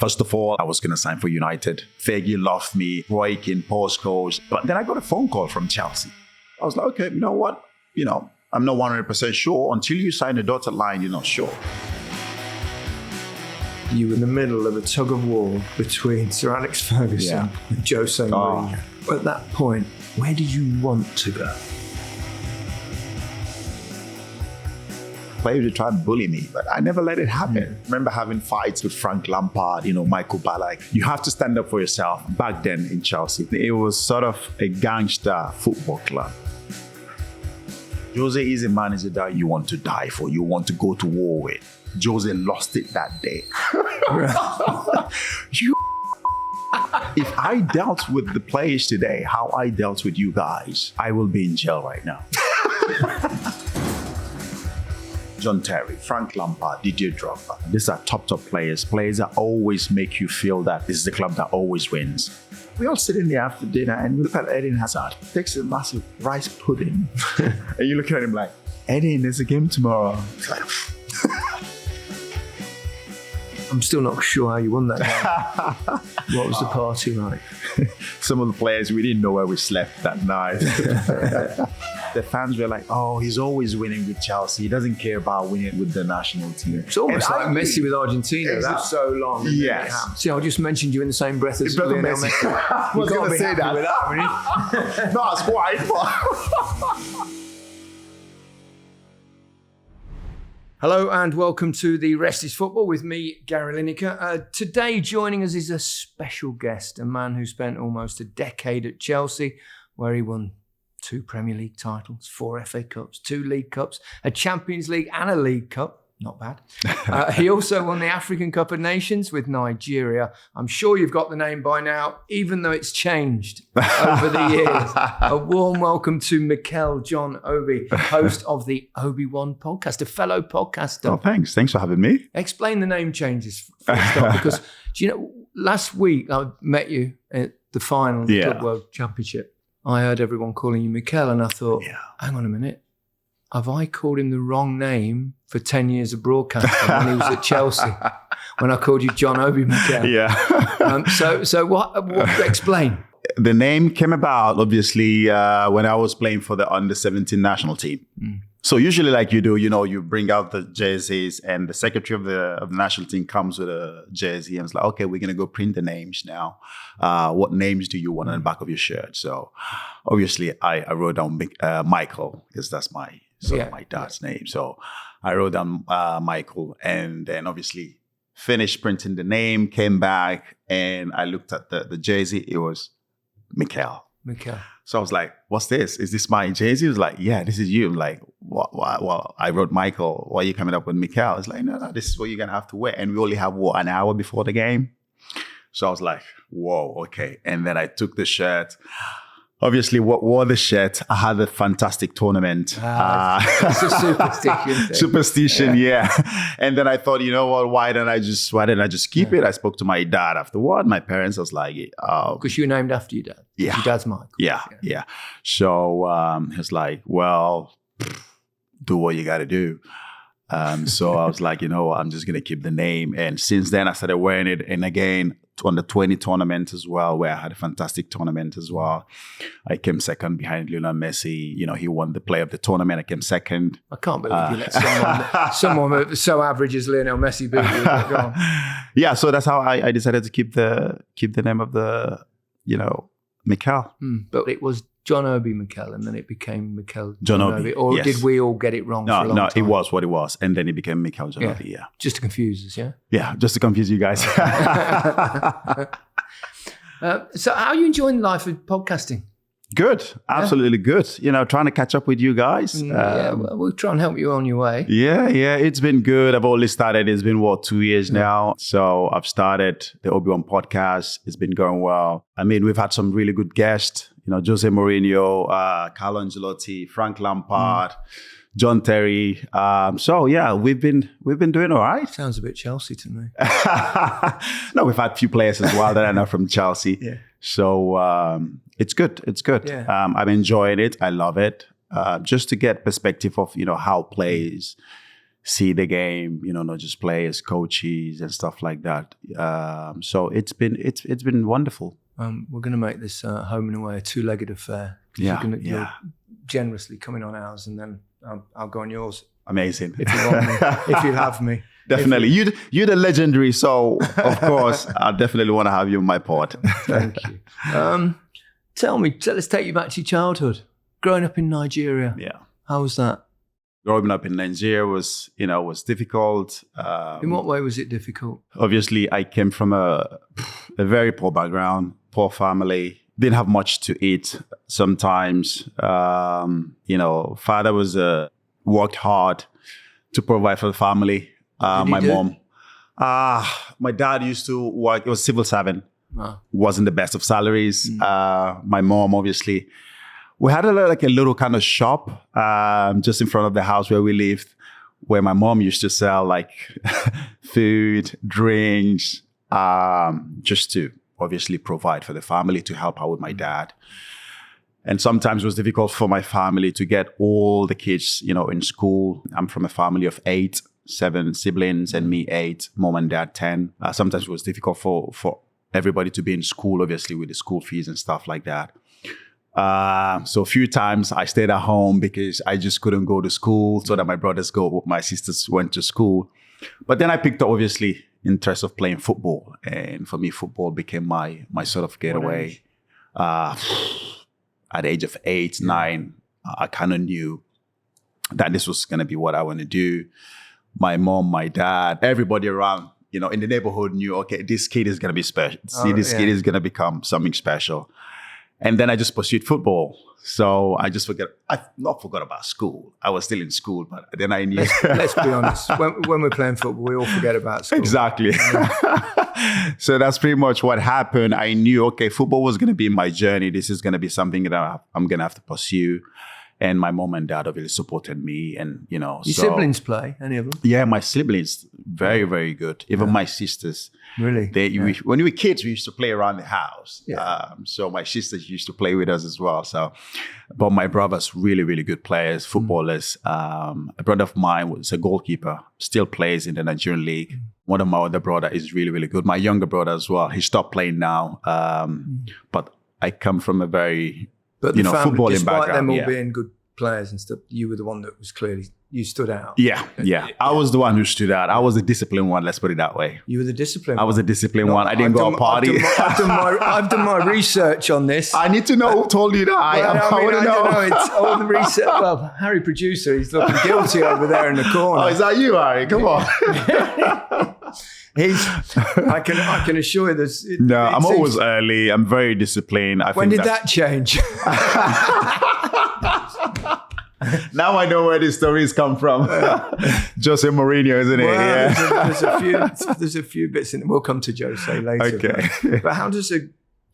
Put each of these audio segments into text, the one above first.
First of all, I was going to sign for United. Fergie loved me, Roy Keane, postcodes. But then I got a phone call from Chelsea. I was like, okay, you know what? I'm not 100% sure. Until you sign the dotted line, you're not sure. You were in the middle of a tug of war between Sir Alex Ferguson and Jose Mourinho. At that point, where did you want to go? Players would try and bully me, but I never let it happen. Remember having fights with Frank Lampard, Michael Ballack. You have to stand up for yourself. Back then in Chelsea, it was sort of a gangster football club. Jose is a manager that you want to die for, you want to go to war with. Jose lost it that day. If I dealt with the players today, how I dealt with you guys, I will be in jail right now. John Terry, Frank Lampard, Didier Drogba. These are top players. Players that always make you feel that this is the club that always wins. We all sit in there after dinner and we look at Eden Hazard. Takes a massive rice pudding. And you look at him like, Eden, there's a game tomorrow. It's like, I'm still not sure how you won that game. What was the party like? Some of the players, we didn't know where we slept that night. The fans were like, oh, he's always winning with Chelsea. He doesn't care about winning with the national team. It's almost like Messi with Argentina. That's so long. Yes. See, I just mentioned you in the same breath as Lionel Messi. I was going to say that. With that no, it's quite. Hello and welcome to The Rest is Football with me, Gary Lineker. Today joining us is a special guest, a man who spent almost a decade at Chelsea, where he won 2 Premier League titles, 4 FA Cups, 2 League Cups, a Champions League and a League Cup. Not bad. He also won the African Cup of Nations with Nigeria. I'm sure you've got the name by now, even though it's changed over the years. A warm welcome to Mikel John Obi, host of the Obi-Wan podcast, a fellow podcaster. Oh, thanks. Thanks for having me. Explain the name changes first off, because do you know, last week I met you at the final of the Club World Championship. I heard everyone calling you Mikel, and I thought, hang on a minute. Have I called him the wrong name for 10 years of broadcasting when he was at Chelsea? When I called you John Obi Mikel. Yeah. So what? Explain. The name came about, obviously, when I was playing for the under-17 national team. So usually, like you do, you bring out the jerseys, and the secretary of the national team comes with a jersey, and it's like, okay, we're gonna go print the names now. What names do you want on the back of your shirt? So obviously, I wrote down Michael, because that's my dad's name. So I wrote down Michael, and then obviously finished printing the name, came back, and I looked at the jersey. It was Mikel. So I was like, what's this? Is this my jersey? He was like, yeah, this is you. I'm like, what? Well, I wrote Michael. Why are you coming up with Mikel? It's like, no, this is what you're going to have to wear. And we only have, an hour before the game? So I was like, whoa, okay. And then I took the shirt. Obviously, wore the shirt. I had a fantastic tournament. It's a superstition. Superstition, yeah. And then I thought, you know what? Why didn't I just keep it? I spoke to my dad afterward. My parents was like, because you were named after your dad. Yeah, your dad's Michael. Yeah. So he was like, well, do what you got to do. So I was like, I'm just gonna keep the name. And since then, I started wearing it. And again, on the 20 tournament as well, where I had a fantastic tournament as well. I came second behind Lionel Messi. He won the player of the tournament. I came second. I can't believe you let someone so average as Lionel Messi beat you. Go on. Yeah, so that's how I decided to keep the name of the, Mikel. But it was John Obi Mikel, and then it became Mikel John Obi. Or did we all get it wrong for a long time? No, it was what it was. And then it became Mikel John Obi, yeah. Just to confuse us, yeah? Yeah, just to confuse you guys. So how are you enjoying life of podcasting? Good, absolutely good. Trying to catch up with you guys. We'll try and help you on your way. Yeah, it's been good. I've only started, it's been 2 years now. So I've started the Obi-Wan podcast. It's been going well. I mean, we've had some really good guests. Jose Mourinho, Carlo Ancelotti, Frank Lampard, John Terry. So yeah, we've been doing all right. Sounds a bit Chelsea to me. No, we've had a few players as well that I know from Chelsea. Yeah. So it's good. Yeah. I'm enjoying it. I love it. Just to get perspective of how players see the game, not just players, coaches and stuff like that. So it's been wonderful. We're going to make this home and away a two-legged affair. You're generously coming on ours, and then I'll go on yours. Amazing. If you want me, if you have me. Definitely. You're the legendary, so of course I definitely want to have you in my pod. Thank you. Let's take you back to your childhood. Growing up in Nigeria. Yeah. How was that? Growing up in Nigeria was difficult. In what way was it difficult? Obviously, I came from a very poor background, poor family. Didn't have much to eat sometimes. Father worked hard to provide for the family. My mom. My dad used to work. It was civil servant. Wow. Wasn't the best of salaries. My mom, obviously. We had a little kind of shop just in front of the house where we lived, where my mom used to sell food, drinks, just to obviously provide for the family, to help out with my dad. And sometimes it was difficult for my family to get all the kids, in school. I'm from a family of 7 siblings, and me 8, mom and dad 10. Sometimes it was difficult for everybody to be in school, obviously with the school fees and stuff like that. So a few times I stayed at home because I just couldn't go to school, so that my sisters went to school. But then I picked up, obviously, interest of playing football. And for me, football became my sort of getaway. At the age of 8, 9, I kind of knew that this was going to be what I want to do. My mom, my dad, everybody around, in the neighborhood knew, okay, this kid is going to be special. This kid is going to become something special. And then I just pursued football. So I not forgot about school. I was still in school, but then I knew. Let's be honest. When we're playing football, we all forget about school. Exactly. So that's pretty much what happened. I knew, okay, football was going to be my journey. This is going to be something that I'm going to have to pursue. And my mom and dad obviously supported me. And, Your siblings play, any of them? Yeah, my siblings, very, very good. Even my sisters. Really? When we were kids, we used to play around the house. Yeah. So my sisters used to play with us as well. But my brothers, really, really good players, footballers. A brother of mine was a goalkeeper, still plays in the Nigerian league. One of my other brother is really, really good. My younger brother as well. He stopped playing now. But I come from a very... But the family, footballing despite background, them all being good players and stuff, you were the one that was clearly, you stood out. Yeah. I was the one who stood out. I was the disciplined one, let's put it that way. You were the disciplined one? I was the disciplined one. I didn't go to party. I've done my research on this. I need to know who told you that. I want to know. It's all the research. Well, Harry, producer, he's looking guilty over there in the corner. Oh, is that you, Harry? Come on. I can assure you this. I'm always early. I'm very disciplined. When did that change? Now I know where these stories come from. Jose Mourinho, isn't it? Yeah. There's a few bits in it. We'll come to Jose later. Okay. But how does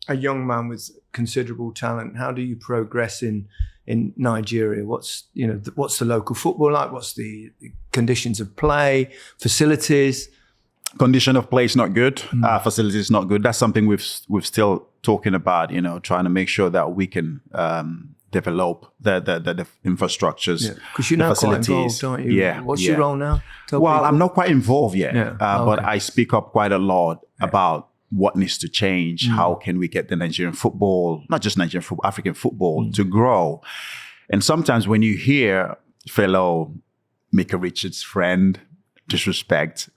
a young man with considerable talent, how do you progress in Nigeria? What's the local football like? What's the conditions of play, facilities? Condition of play is not good. Facilities is not good. That's something we've still talking about. Trying to make sure that we can develop the infrastructures. Because you're now quite involved, aren't you? Yeah. What's your role now? I'm not quite involved yet. Yeah. But I speak up quite a lot about what needs to change. How can we get the Nigerian football, not just Nigerian football, African football, to grow? And sometimes when you hear fellow Micah Richards' friend disrespect,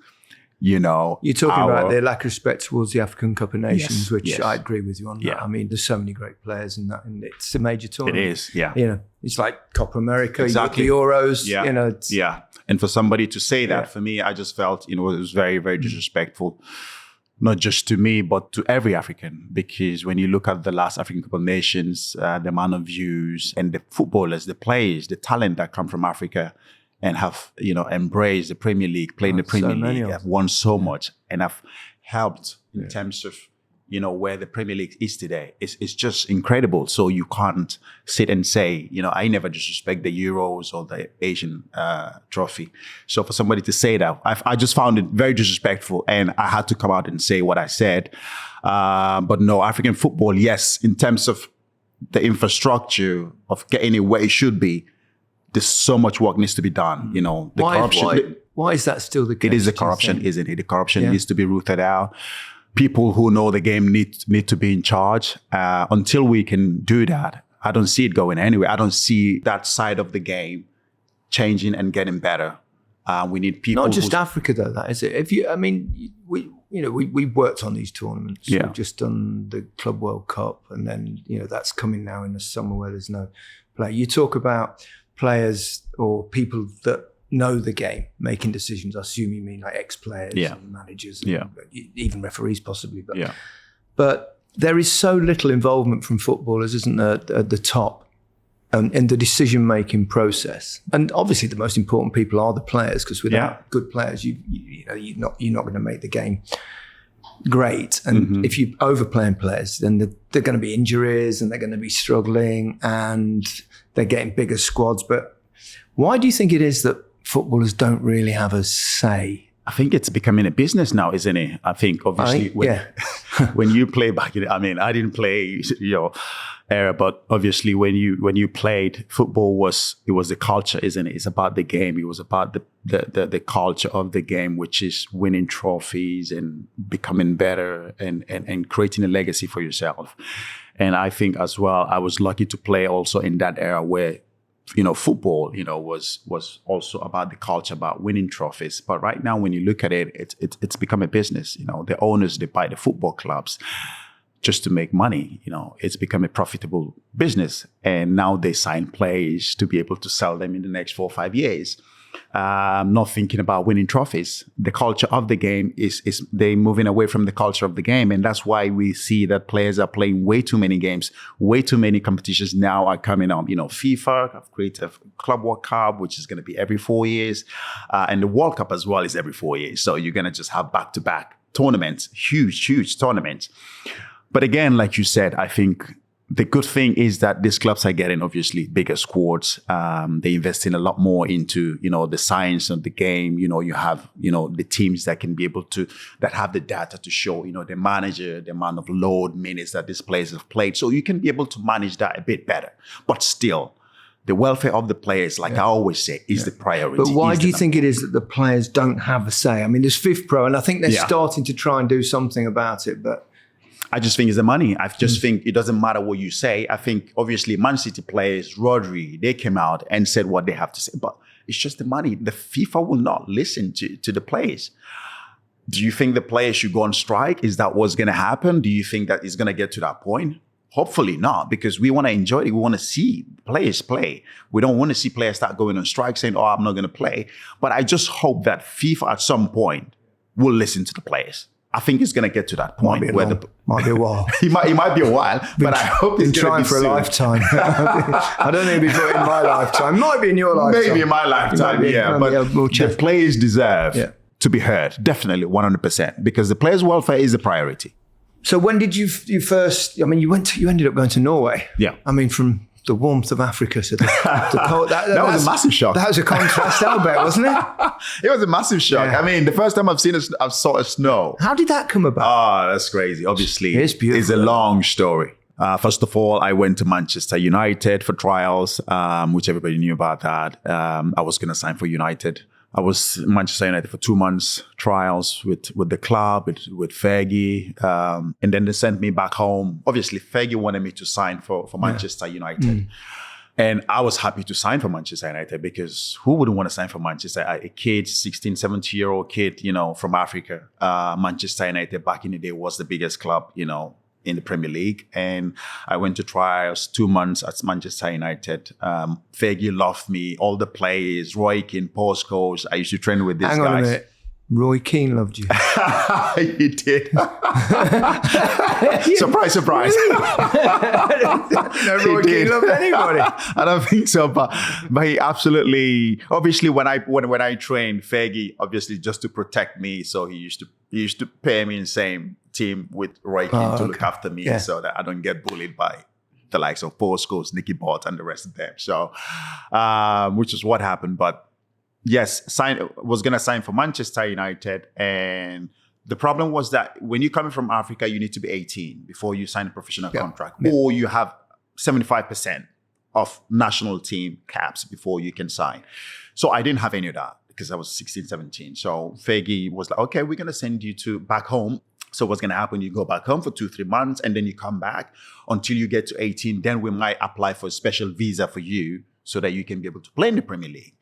you're talking about their lack of respect towards the African Cup of Nations, which yes. I agree with you on that. Yeah. I mean, there's so many great players in that, and it's a major tournament. It is, yeah. It's like Copa America, exactly. The Euros, Yeah. And for somebody to say that, for me, I just felt, it was very, very disrespectful, not just to me, but to every African. Because when you look at the last African Cup of Nations, the amount of views and the footballers, the players, the talent that come from Africa, and have, embraced the Premier League, played in the Premier League, have won so much, and have helped in terms of, where the Premier League is today. It's just incredible. So you can't sit and say, I never disrespect the Euros or the Asian trophy. So for somebody to say that, I just found it very disrespectful, and I had to come out and say what I said. But no, African football, yes, in terms of the infrastructure of getting it where it should be, there's so much work needs to be done. The corruption. Why is that still the case? It is the corruption, isn't it? The corruption needs to be rooted out. People who know the game need to be in charge. Until we can do that, I don't see it going anywhere. I don't see that side of the game changing and getting better. We need people. Not just Africa, though. That is it. We worked on these tournaments. Yeah. We've just done the Club World Cup, and then that's coming now in the summer where there's no play. You talk about players or people that know the game making decisions. I assume you mean like ex-players and managers, and even referees possibly. But there is so little involvement from footballers, isn't there, at the top in the decision-making process. And obviously the most important people are the players, because without good players, you're not going to make the game great. And if you overplaying players, then they're going to be injuries and they're going to be struggling and they're getting bigger squads. But why do you think it is that footballers don't really have a say? I think it's becoming a business now, isn't it? I think obviously when you play back in, I didn't play your era, but obviously when you played, football was the culture, isn't it? It's about the game. It was about the culture of the game, which is winning trophies and becoming better and creating a legacy for yourself. And I think as well, I was lucky to play also in that era where football, was also about the culture, about winning trophies. But right now, when you look at it, it's become a business. The owners, they buy the football clubs just to make money. It's become a profitable business. And now they sign players to be able to sell them in the next 4 or 5 years. Not thinking about winning trophies. The culture of the game is they moving away from the culture of the game. And that's why we see that players are playing way too many games, way too many competitions now are coming up. FIFA have created a Club World Cup, which is going to be every 4 years. And the World Cup as well is every 4 years. So you're going to just have back-to-back tournaments, huge tournaments. But again, like you said, I think the good thing is that these clubs are getting obviously bigger squads. They invest in a lot more into, the science of the game. You have, the teams that can be able to, that have the data to show, the manager, the amount of load minutes that these players have played. So you can be able to manage that a bit better. But still, the welfare of the players, like I always say, is the priority. But why do you think it is that the players don't have a say? I mean, there's Fifth Pro, and I think they're starting to try and do something about it, but I just think it's the money. I just think it doesn't matter what you say. I think obviously Man City players, Rodri, they came out and said what they have to say, but it's just the money. The FIFA will not listen to the players. Do you think the players should go on strike? Is that what's going to happen? Do you think that it's going to get to that point? Hopefully not, because we want to enjoy it. We want to see players play. We don't want to see players start going on strike saying, I'm not going to play. But I just hope that FIFA at some point will listen to the players. I think it's going to get to that point might be a while. it might be a while, but I hope it's going to be for soon. a lifetime. I don't think it'll be in my lifetime. Might be in your lifetime. Maybe in my lifetime, but the players deserve to be heard, definitely 100%, because the players' welfare is a priority. So when did you first? I mean, you ended up going to Norway. Yeah. I mean, from the warmth of Africa to the cold. That was a massive shock. That was a contrast, I bet, wasn't it? It was a massive shock. Yeah. I mean, the first time I saw a snow. How did that come about? Oh, that's crazy. Obviously, it's beautiful. It's a long story. First of all, I went to Manchester United for trials, which everybody knew about that. I was going to sign for United. I was in Manchester United for 2 months, trials with the club, with Fergie. And then they sent me back home. Obviously, Fergie wanted me to sign for Manchester United. And I was happy to sign for Manchester United, because who wouldn't want to sign for Manchester? A kid, 16, 17-year-old kid, from Africa. Manchester United back in the day was the biggest club, in the Premier League. And I went to trials 2 months at Manchester United. Fergie loved me, all the players, Roy Keane, Paul Scholes. I used to train with these guys. Hang on a minute. Roy Keane loved you. He did. Surprise, surprise. Roy Keane loved anybody. I don't think so, but he absolutely. Obviously, when I trained Fergie, obviously just to protect me, so he used to pair me in the same team with Roy Keane to look after me, so that I don't get bullied by the likes of Paul Scholes, Nicky Butt, and the rest of them. So, which is what happened, but. Yes, was going to sign for Manchester United. And the problem was that when you're coming from Africa, you need to be 18 before you sign a professional contract. Yeah. Or you have 75% of national team caps before you can sign. So I didn't have any of that. because I was 16, 17. So Fergie was like, okay, we're going to send you back home. So what's going to happen? You go back home for 2-3 months and then you come back until you get to 18. Then we might apply for a special visa for you so that you can be able to play in the Premier League.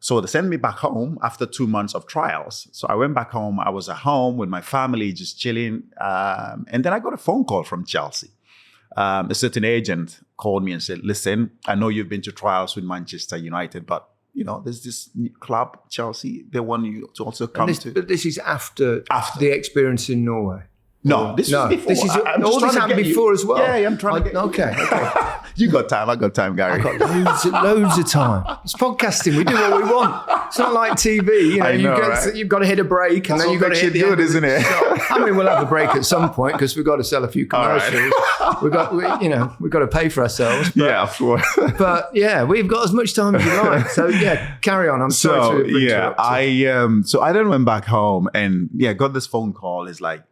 So they sent me back home after 2 months of trials. So I went back home. I was at home with my family, just chilling. And then I got a phone call from Chelsea. A certain agent called me and said, listen, I know you've been to trials with Manchester United, but there's this new club, Chelsea. They want you to also come to. But this is after the experience in Norway. No, this is before. This happened before as well. Yeah, I'm trying to get Okay. You got time. I got time, Gary. I've got loads of time. It's podcasting. We do what we want. It's not like TV. You've got to hit a break and then you've got to hit the end, isn't it? I mean, we'll have a break at some point because we've got to sell a few commercials. Right. We've got to pay for ourselves. But, yeah, of course. But yeah, we've got as much time as you like. So yeah, carry on. I'm sorry to interrupt. I then went back home and got this phone call. It's like,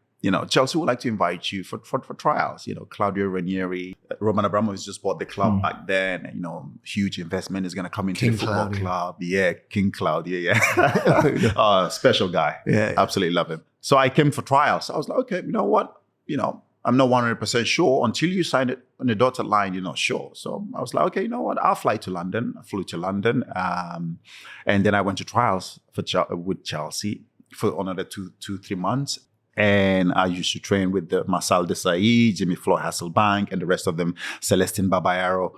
Chelsea would like to invite you for trials. Claudio Ranieri, Roman Abramovich just bought the club back then. Huge investment is going to come into King the football Claudio. club. Yeah, King Claudio. Yeah, special guy. Yeah, absolutely love him. So I came for trials. I was like, okay, you know what? I'm not 100% sure until you sign it on the dotted line. You're not sure. So I was like, okay, you know what? I'll fly to London. I flew to London, and then I went to trials with Chelsea for another 2-3 months. And I used to train with Marcel Desailly, Jimmy Floyd Hasselbank, and the rest of them, Celestine Babayaro.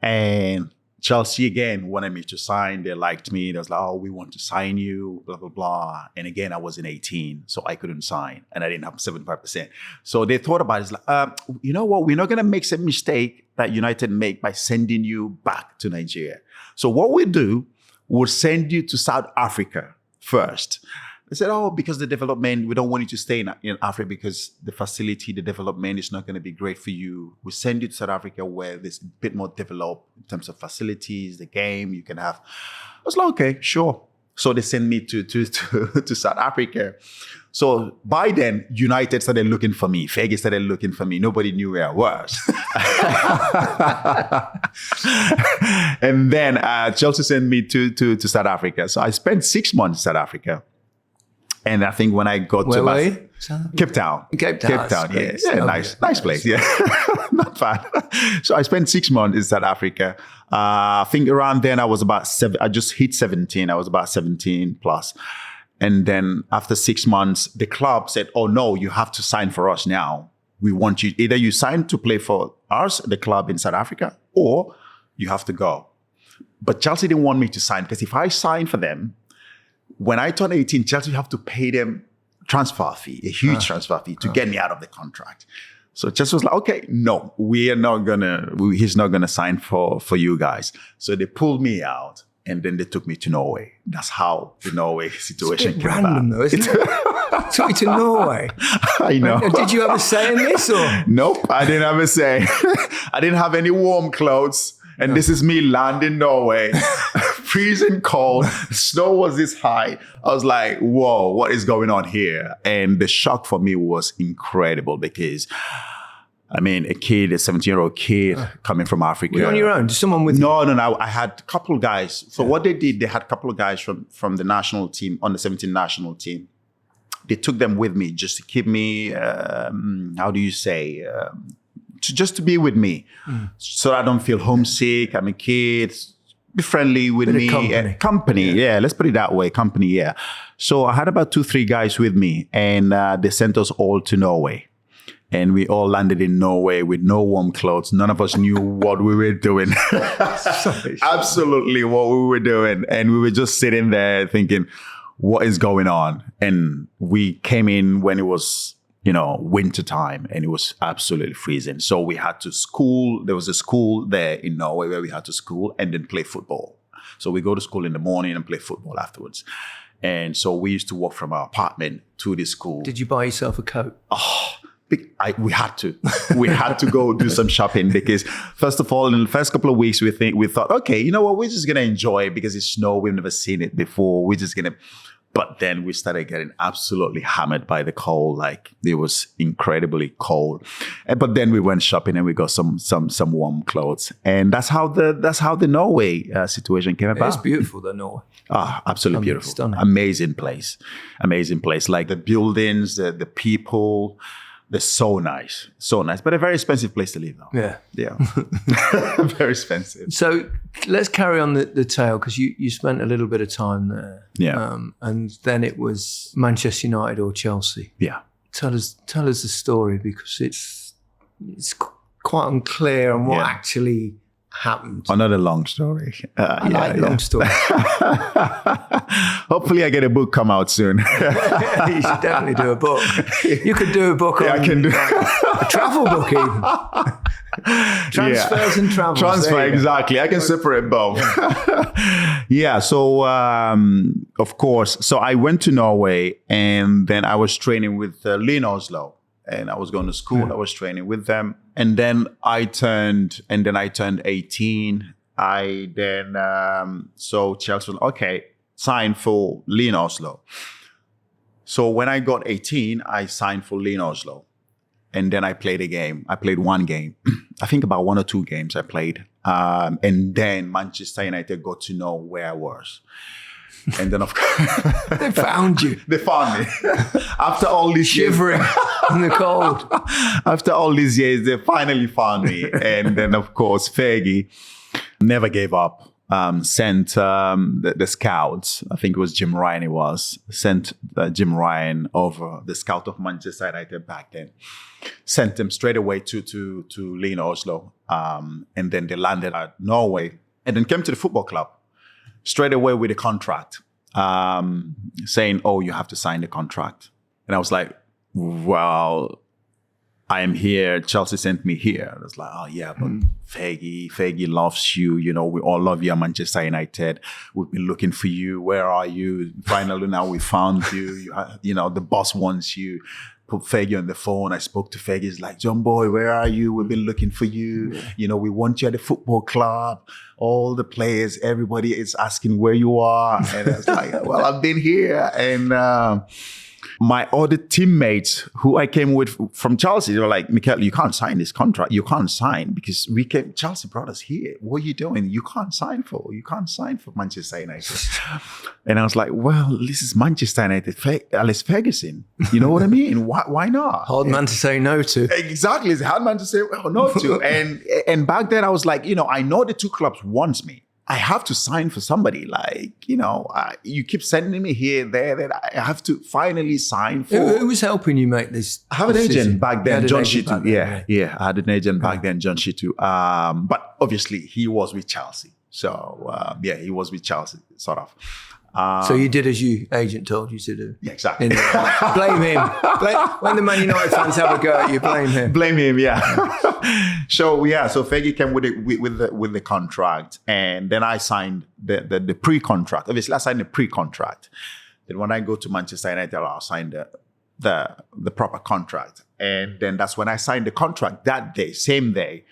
And Chelsea, again, wanted me to sign. They liked me. They was like, oh, we want to sign you, blah, blah, blah. And again, I wasn't 18, so I couldn't sign. And I didn't have 75%. So they thought about it. It's like, you know what? We're not going to make some mistake that United make by sending you back to Nigeria. So what we do, we'll send you to South Africa first. They said, because the development, we don't want you to stay in Africa because the facility, the development is not going to be great for you. We send you to South Africa where there's a bit more developed in terms of facilities, the game you can have. I was like, okay, sure. So they sent me to South Africa. So by then, United started looking for me. Fergie started looking for me. Nobody knew where I was. And then Chelsea sent me to South Africa. So I spent 6 months in South Africa. And I think when I got to Cape Town. Cape Town, yeah, nice place. Yeah, not bad. So I spent 6 months in South Africa. I think around then I was about 7. I just hit 17. I was about 17 plus. And then after 6 months, the club said, "Oh no, you have to sign for us now. We want you. Either you sign to play for us, the club in South Africa, or you have to go." But Chelsea didn't want me to sign because if I signed for them, when I turned 18, Chelsea have to pay them transfer fee, a huge transfer fee to get me out of the contract. So Chelsea was like, okay, no, he's not gonna sign for you guys. So they pulled me out and then they took me to Norway. That's how the Norway situation came about. Random though, isn't it? Took you to Norway. I know. Did you have a say in this or? Nope, I didn't have a say. I didn't have any warm clothes. And this is me landing Norway, freezing cold, snow was this high. I was like, whoa, what is going on here? And the shock for me was incredible because, I mean, a 17-year-old kid coming from Africa. Were you on your own? Did someone with you? No. I had a couple of guys. So what they did, they had a couple of guys from the national team, on the 17 national team. They took them with me just to keep me, just to be with me, so I don't feel homesick. I'm a kid. Be friendly with me. Company. Yeah, let's put it that way. Company, yeah. So I had about 2-3 guys with me, and they sent us all to Norway. And we all landed in Norway with no warm clothes. None of us knew what we were doing. Absolutely what we were doing. And we were just sitting there thinking, what is going on? And we came in when it was winter time, and it was absolutely freezing. So we had to school. There was a school there in Norway where we had to school and then play football. So we go to school in the morning and play football afterwards. And so we used to walk from our apartment to the school. Did you buy yourself a coat? We had to. We had to go do some shopping because, first of all, in the first couple of weeks, we thought, okay, you know what? We're just going to enjoy it because it's snow. We've never seen it before. We're just going to But then we started getting absolutely hammered by the cold. Like it was incredibly cold. But then we went shopping and we got some warm clothes. And that's how the Norway situation came about. It's beautiful, the Norway. Absolutely beautiful. Stunning. Amazing place. Like the buildings, the people, they're so nice. But a very expensive place to live though. Yeah. Very expensive. So let's carry on the tale, because you spent a little bit of time there. Yeah. And then it was Manchester United or Chelsea. Yeah. Tell us the story, because it's quite unclear on what actually happened. Another long story. I like long stories. Hopefully I get a book come out soon. You should definitely do a book. You could do a book on I can do a travel book even. Transfers and travels. Transfer, exactly. I can separate both. So of course. So I went to Norway and then I was training with Lyn Oslo. And I was going to school. I was training with them. And then I turned 18. So Chelsea was, okay, sign for Lyn Oslo. So when I got 18, I signed for Lyn Oslo. And then I played a game. I played one game. I think about 1 or 2 games I played. And then Manchester United got to know where I was. And then, of course, they found you. They found me. After all these shivering in the cold. After all these years, they finally found me. And then, of course, Fergie never gave up. Sent the scouts, I think it was Jim Ryan, sent Jim Ryan over, the scout of Manchester United back then, sent him straight away to Lyn Oslo. And then they landed at Norway and then came to the football club straight away with a contract, saying, oh, you have to sign the contract. And I was like, well, I am here. Chelsea sent me here. I was like, oh yeah, but Fergie loves you. You know, we all love you at Manchester United. We've been looking for you. Where are you? Finally, now we found you. You know, the boss wants you. Put Fergie on the phone. I spoke to Fergie. He's like, John boy, where are you? We've been looking for you. Yeah. You know, we want you at the football club. All the players, everybody is asking where you are. And I was like, well, I've been here. And my other teammates who I came with from Chelsea, they were like, Mikel, you can't sign this contract. You can't sign because Chelsea brought us here. What are you doing? You can't sign for Manchester United. And I was like, well, this is Manchester United, Alex Ferguson. You know what I mean? Why not? Hard man to say no to. Exactly. It's a hard man to say no to. And back then I was like, you know, I know the two clubs want me. I have to sign for somebody. Like, you know, you keep sending me here, there. I have to finally sign for. Who was helping you make this? I have an agent back then, John Shitu. Yeah. I had an agent back then, John Shitu. But obviously, he was with Chelsea. So, he was with Chelsea, sort of. So you did as your agent told you to do. Yeah, exactly. Blame him. When the Man United fans have a go at you, blame him. Blame him, yeah. So Fergie came with the contract, and then I signed the pre-contract. Obviously, I signed the pre-contract. Then when I go to Manchester United, I'll sign the proper contract, and then that's when I signed the contract that day, same day.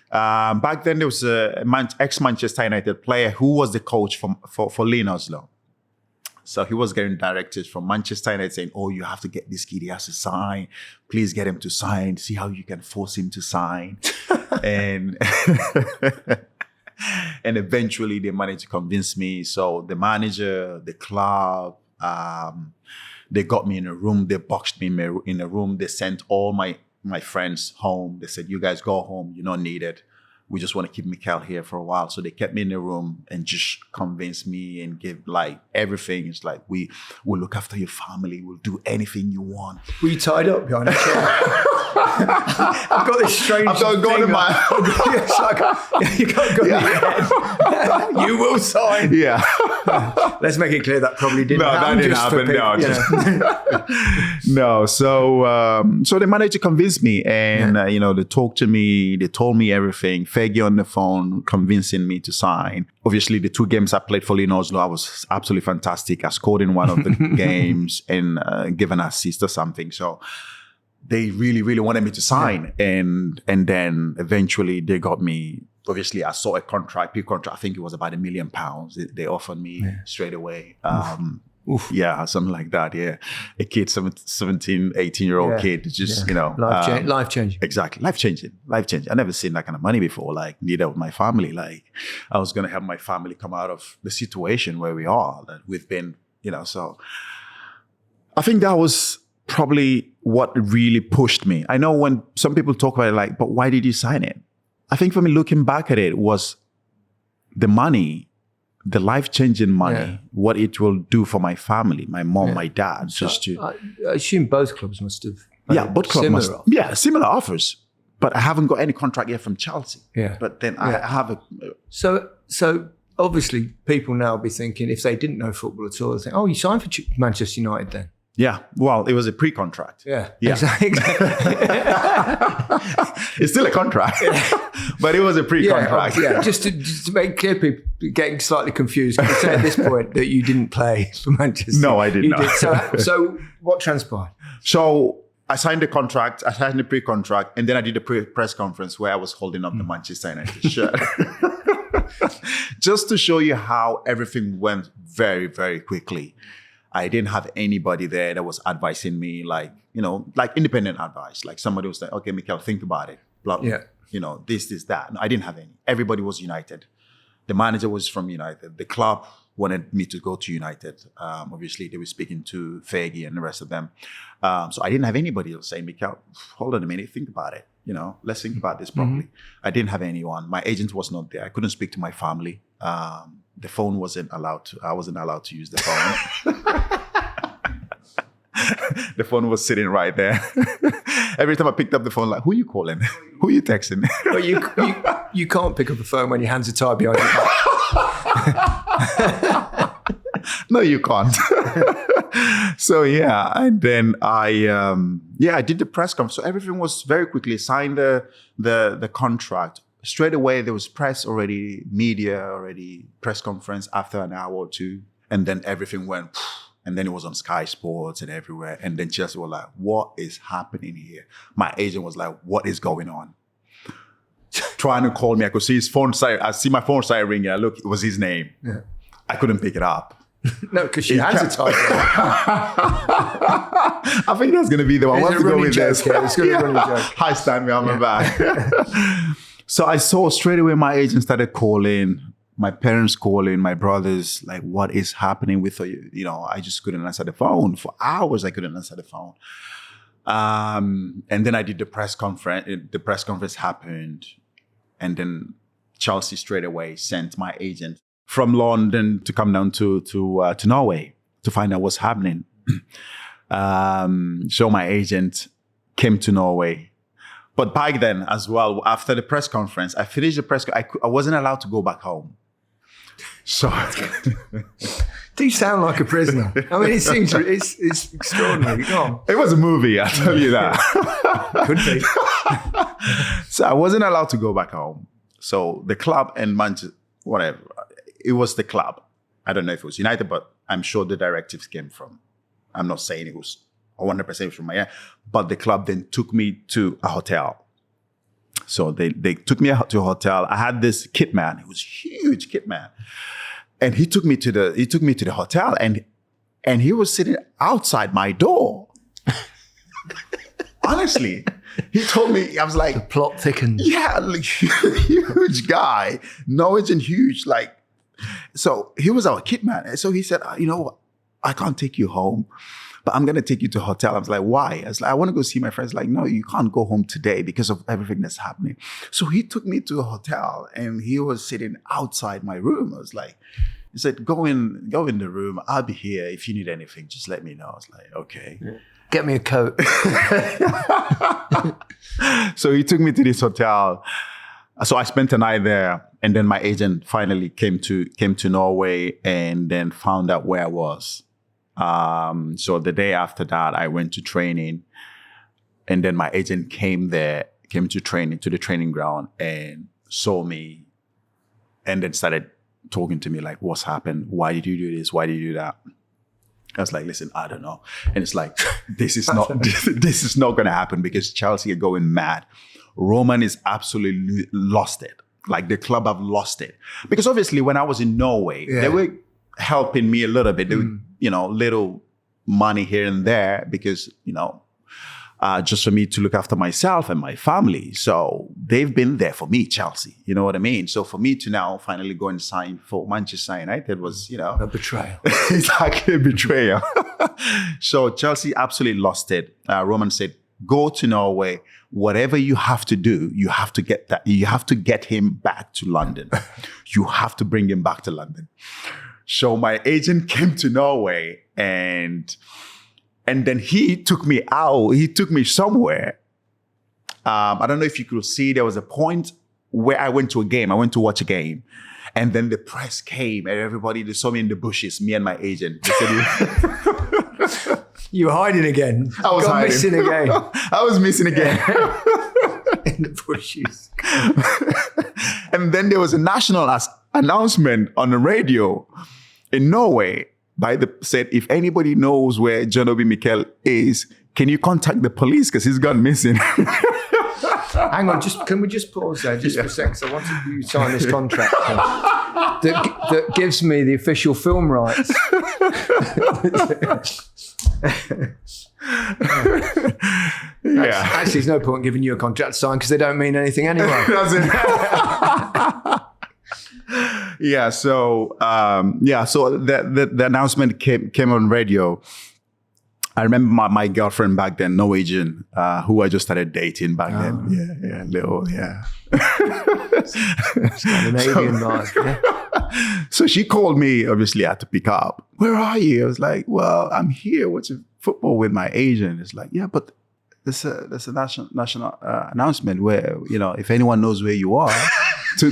Back then, there was a ex-Manchester United player who was the coach for Lyn Oslo. So he was getting directives from Manchester United saying, oh, you have to get this kid, he has to sign. Please get him to sign. See how you can force him to sign. and eventually they managed to convince me. So the manager, the club, they got me in a room. They boxed me in a room. They sent all my friends home. They said, you guys go home. You're not needed. We just want to keep Mikel here for a while. So they kept me in the room and just convinced me and give like everything. It's like, we'll look after your family. We'll do anything you want. Were you tied up behind a chair? I've got this strange I've got a gun in my you got a gun in your head. You will sign. Yeah. Let's make it clear that probably didn't happen. That didn't happen. No. So they managed to convince me, and they talked to me. They told me everything. Fergie on the phone convincing me to sign. Obviously, the 2 games I played for Lyn Oslo, I was absolutely fantastic. I scored in one of the games and gave an assist or something. So they really, really wanted me to sign. And then eventually they got me. Obviously, I saw a contract, pre-contract. I think it was about £1 million. They offered me straight away. Oof. Yeah, something like that. Yeah. A kid, 17, 18-year-old kid, just, life changing. Exactly. Life changing. I never seen that kind of money before, like neither with my family. Like I was going to help my family come out of the situation where we are, that we've been, so I think that was probably what really pushed me. I know when some people talk about it, like, but why did you sign it? I think for me, looking back at it, was the money, the life-changing money, what it will do for my family, my mom, my dad. So I assume both clubs must have. Both clubs must. Yeah, similar offers. But I haven't got any contract yet from Chelsea. Yeah. But then I have a. So obviously people now will be thinking, if they didn't know football at all, they think, oh, you signed for Manchester United then. Yeah, well, it was a pre-contract. Yeah. Exactly. It's still a contract, but it was a pre-contract. Just to make clear, people getting slightly confused. Can you say at this point that you didn't play for Manchester? No, I did not. So what transpired? So I signed the contract, I signed the pre-contract, and then I did a press conference where I was holding up the Manchester United shirt. Just to show you how everything went very, very quickly. I didn't have anybody there that was advising me, like independent advice. Like somebody was like, okay, Mikel, think about it. Blah, this, that. No, I didn't have any. Everybody was United. The manager was from United. The club wanted me to go to United. Obviously, they were speaking to Fergie and the rest of them. So I didn't have anybody else saying, Mikel, hold on a minute, think about it. Let's think about this properly. I didn't have anyone. My agent was not there. I couldn't speak to my family. The phone wasn't allowed to. I wasn't allowed to use the phone. The phone was sitting right there. Every time I picked up the phone, like, who are you calling? Who are you texting? Well, you can't pick up the phone when your hands are tied behind your back. No, you can't. So and then I did the press conference. So everything was very quickly. Signed the contract. Straight away, there was press already, media already, press conference after an hour or two. And then everything went, and then it was on Sky Sports and everywhere. And then Chelsea were like, what is happening here? My agent was like, what is going on? Trying to call me. I could see his phone side. I see my phone side ringing. I look, it was his name. Yeah. I couldn't pick it up. No, because she has a title. I think that's going to be the one. It's a running joke. It's going to be a running joke. Hi, Stanley, on my back. So I saw straight away my agent started calling, my parents calling, my brothers, like, what is happening with you? I just couldn't answer the phone. For hours, I couldn't answer the phone. And then I did the press conference. The press conference happened. And then Chelsea straight away sent my agent from London to come down to Norway to find out what's happening. So my agent came to Norway. But back then as well, after the press conference, I finished the press conference. I wasn't allowed to go back home. So, do you sound like a prisoner? I mean, it seems it's extraordinary. Go on. It was a movie, I'll tell you that. Could be. So I wasn't allowed to go back home. So the club and Manchester, whatever, it was the club. I don't know if it was United, but I'm sure the directives came from. I'm not saying it was 100% from my end, but the club then took me to a hotel. So they took me to a hotel. I had this kit man. He was a huge kit man, and he took me to the hotel, and he was sitting outside my door. Honestly, he told me, I was like, the plot thickens. Yeah, like, huge guy, Norwich and huge, like. So he was our kit man. So he said, I can't take you home, but I'm going to take you to a hotel. I was like, why? I was like, I want to go see my friends. Like, no, you can't go home today because of everything that's happening. So he took me to a hotel, and he was sitting outside my room. I was like, he said, go in the room. I'll be here. If you need anything, just let me know. I was like, okay. Yeah. Get me a coat. So he took me to this hotel. So I spent a night there, and then my agent finally came to Norway and then found out where I was. So the day after that, I went to training, and then my agent came to the training ground and saw me, and then started talking to me like, what's happened? Why did you do this? Why did you do that? I was like, listen, I don't know. And it's like, this is not going to happen because Chelsea are going mad. Roman is absolutely lost it. Like the club have lost it. Because obviously when I was in Norway, they were helping me a little bit. They were, little money here and there because, just for me to look after myself and my family. So they've been there for me, Chelsea. You know what I mean? So for me to now finally go and sign for Manchester United was, a betrayal. Exactly, a betrayal. So Chelsea absolutely lost it. Roman said, go to Norway. Whatever you have to do, you have to get that. You have to get him back to London. You have to bring him back to London. So my agent came to Norway and then he took me out. He took me somewhere. I don't know if you could see, there was a point where I went to a game. I went to watch a game. And then the press came and everybody, they saw me in the bushes, me and my agent. They said, you were hiding again. I was hiding. Missing again. I was missing again. In the bushes. And then there was a national announcement on the radio in Norway. Said, if anybody knows where John Obi Mikel is, can you contact the police because he's gone missing? Hang on, can we just pause there just for a second? I wanted you to sign this contract that gives me the official film rights. Actually, there's no point giving you a contract to sign because they don't mean anything anyway. Yeah, so the announcement came on radio. I remember my girlfriend back then, Norwegian, who I just started dating back then. Scandinavian vibe. Yeah. So she called me. Obviously, I had to pick up. Where are you? I was like, well, I'm here watching football with my agent. It's like, yeah, but there's a national announcement where if anyone knows where you are, to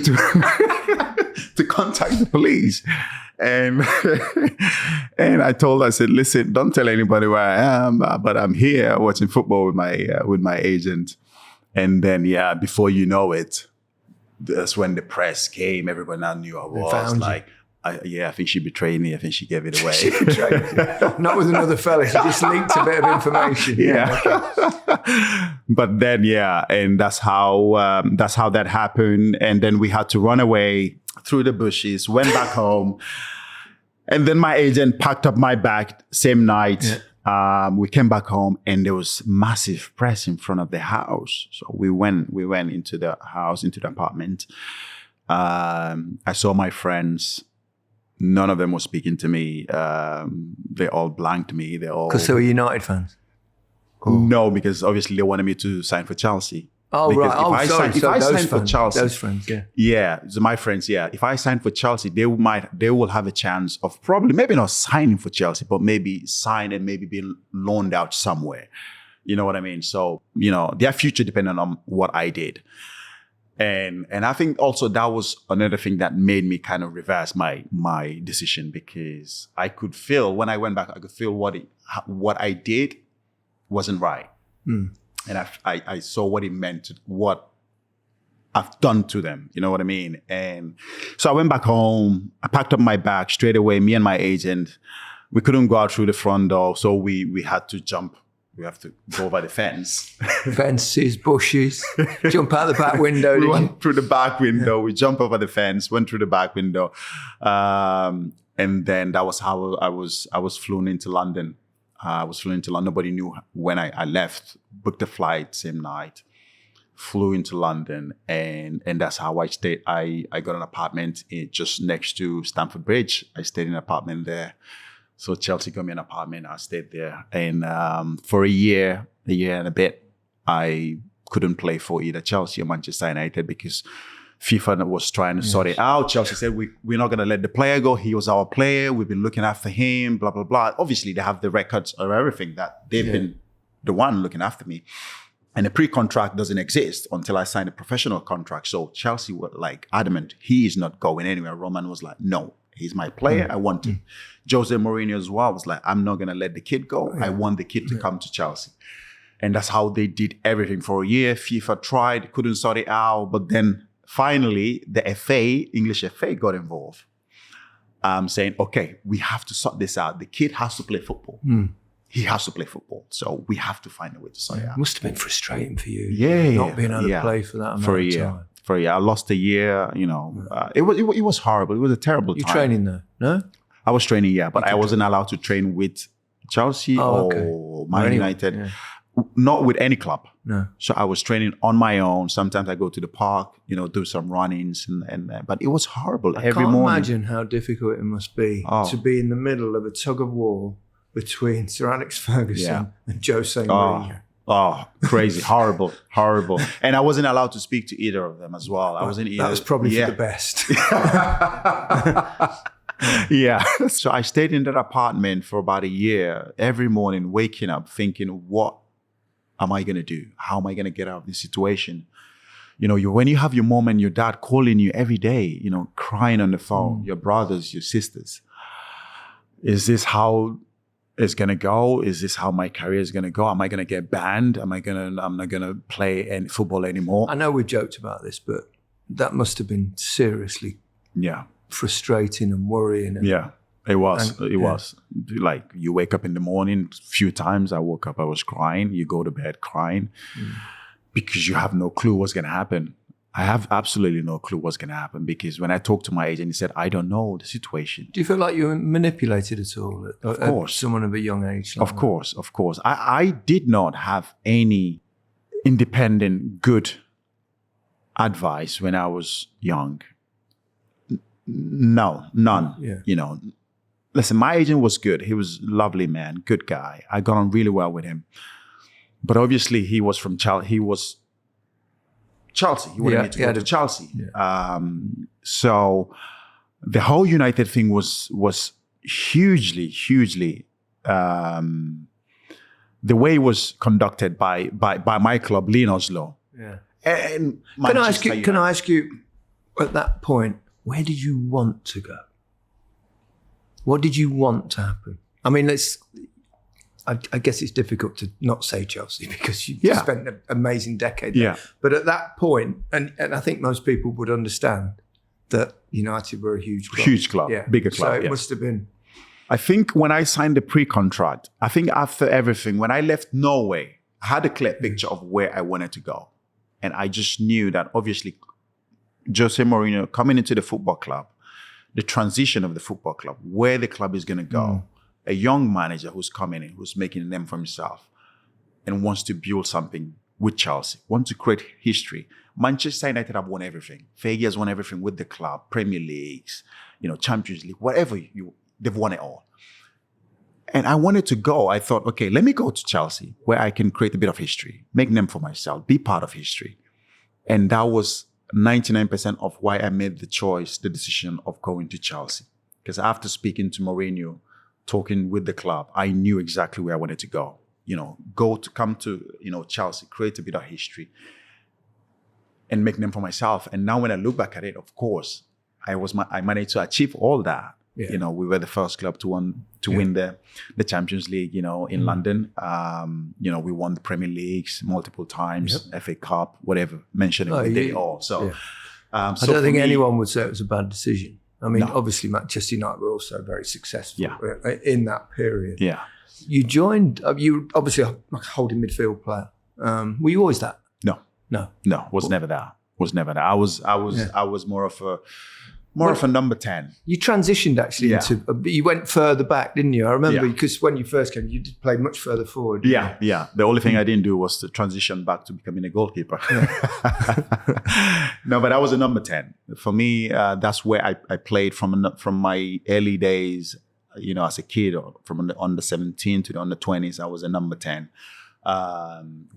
contact the police. And I told her, I said, listen, don't tell anybody where I am, but I'm here watching football with my agent. And then, before you know it, that's when the press came. Everyone now knew I was. Like, I think she betrayed me. I think she gave it away. She betrayed you. Not with another fella. She just leaked a bit of information. Yeah. Okay. But then, and that's how that happened. And then we had to run away through the bushes, went back home. And then my agent packed up my bag same night. Yeah. We came back home and there was massive press in front of the house. So we went into the house, into the apartment. I saw my friends. None of them were speaking to me. They all blanked me. Because they were United fans? Cool. No, because obviously they wanted me to sign for Chelsea. Oh, because right. If I sign for Chelsea, those friends, yeah. Yeah, so my friends, yeah. If I sign for Chelsea, they will have a chance of probably, maybe not signing for Chelsea, but maybe sign and maybe being loaned out somewhere. You know what I mean? So, their future depended on what I did. And I think also that was another thing that made me kind of reverse my decision, because I could feel, when I went back, I could feel what I did wasn't right. Mm. And I saw what it meant, what I've done to them. You know what I mean? And so I went back home. I packed up my bag straight away, me and my agent. We couldn't go out through the front door, so we had to jump. We have to go over the fence. Fences, bushes, jump out the back window. We went through the back window. Yeah. We jumped over the fence, went through the back window. And then that was how I was flown into London. Nobody knew when I left, booked a flight same night, flew into London, and that's how I stayed. I got an apartment just next to Stamford Bridge. I stayed in an apartment there. So Chelsea got me an apartment. I stayed there. And for a year and a bit, I couldn't play for either Chelsea or Manchester United because FIFA was trying to sort it out. Chelsea said, we're not going to let the player go. He was our player. We've been looking after him, blah, blah, blah. Obviously, they have the records of everything that they've been the one looking after me. And the pre-contract doesn't exist until I signed a professional contract. So Chelsea were like adamant, he is not going anywhere. Roman was like, no, he's my player. I want him. Jose Mourinho as well was like, I'm not going to let the kid go. I want the kid to come to Chelsea. And that's how they did everything for a year. FIFA tried, couldn't sort it out. But then finally, the English FA got involved. Saying, okay, we have to sort this out. The kid has to play football. He has to play football. So we have to find a way to sort it out. It must have been frustrating for you. Not being able to play for that amount for a of year. time. For a year. I lost a year, It was horrible. It was a terrible time. You're training though, no? I was training, but I wasn't allowed to train with Chelsea or Man United. Yeah. Not with any club. No. So I was training on my own. Sometimes I go to the park, do some runnings, but it was horrible. I can't imagine how difficult it must be to be in the middle of a tug of war between Sir Alex Ferguson and Jose Mourinho. Oh, crazy, horrible. And I wasn't allowed to speak to either of them as well. I wasn't either. That was probably for the best. Yeah. So I stayed in that apartment for about a year, every morning waking up thinking, what am I going to do? How am I going to get out of this situation? When you have your mom and your dad calling you every day, crying on the phone, your brothers, your sisters, is this how it's going to go? Is this how my career is going to go? Am I going to get banned? I'm not going to play any football anymore? I know we've joked about this, but that must have been seriously frustrating and worrying. It was. It was. Like, you wake up in the morning, a few times I woke up, I was crying. You go to bed crying because you have no clue what's going to happen. I have absolutely no clue what's going to happen because when I talked to my agent, he said, I don't know the situation. Do you feel like you were manipulated at all? Of course. Someone of a young age? Of course. I did not have any independent, good advice when I was young. No, none. Yeah. Listen, my agent was good. He was a lovely man, good guy. I got on really well with him. But obviously he was from Chelsea. He was Chelsea. He wanted me to go to Chelsea. Yeah. So the whole United thing was hugely, the way it was conducted by my club, Lineker. Yeah. And can I ask you at that point, where did you want to go? What did you want to happen? I mean, I guess it's difficult to not say Chelsea because you spent an amazing decade there. Yeah. But at that point, and I think most people would understand that United were a huge club. Huge club, bigger club. So it must have been. I think when I signed the pre-contract, I think after everything, when I left Norway, I had a clear picture of where I wanted to go. And I just knew that obviously Jose Mourinho coming into the football club, the transition of the football club, where the club is going to go, a young manager who's coming in, who's making a name for himself and wants to build something with Chelsea, wants to create history. Manchester United have won everything. Fergie has won everything with the club, Premier Leagues, Champions League, whatever they've won it all. And I wanted to go. I thought, okay, let me go to Chelsea where I can create a bit of history, make a name for myself, be part of history. And that was 99% of why I made the decision of going to Chelsea. Because after speaking to Mourinho, talking with the club, I knew exactly where I wanted to go. Come to Chelsea, create a bit of history and make them for myself. And now when I look back at it, of course, I managed to achieve all that. Yeah. We were the first club to win the Champions League, in London. We won the Premier Leagues multiple times, FA Cup, whatever, mentioning we did it all. So, I don't think anyone would say it was a bad decision. I mean, obviously Manchester United were also very successful in that period. Yeah. You joined, you were obviously a holding midfield player. Were you always that? No, was never that. I was more of a number 10. You transitioned actually into, you went further back, didn't you? I remember because when you first came, you did play much further forward. Yeah. The only thing I didn't do was to transition back to becoming a goalkeeper. No, but I was a number 10. For me, that's where I played from my early days, as a kid, from the under 17 to the under 20s, I was a number 10.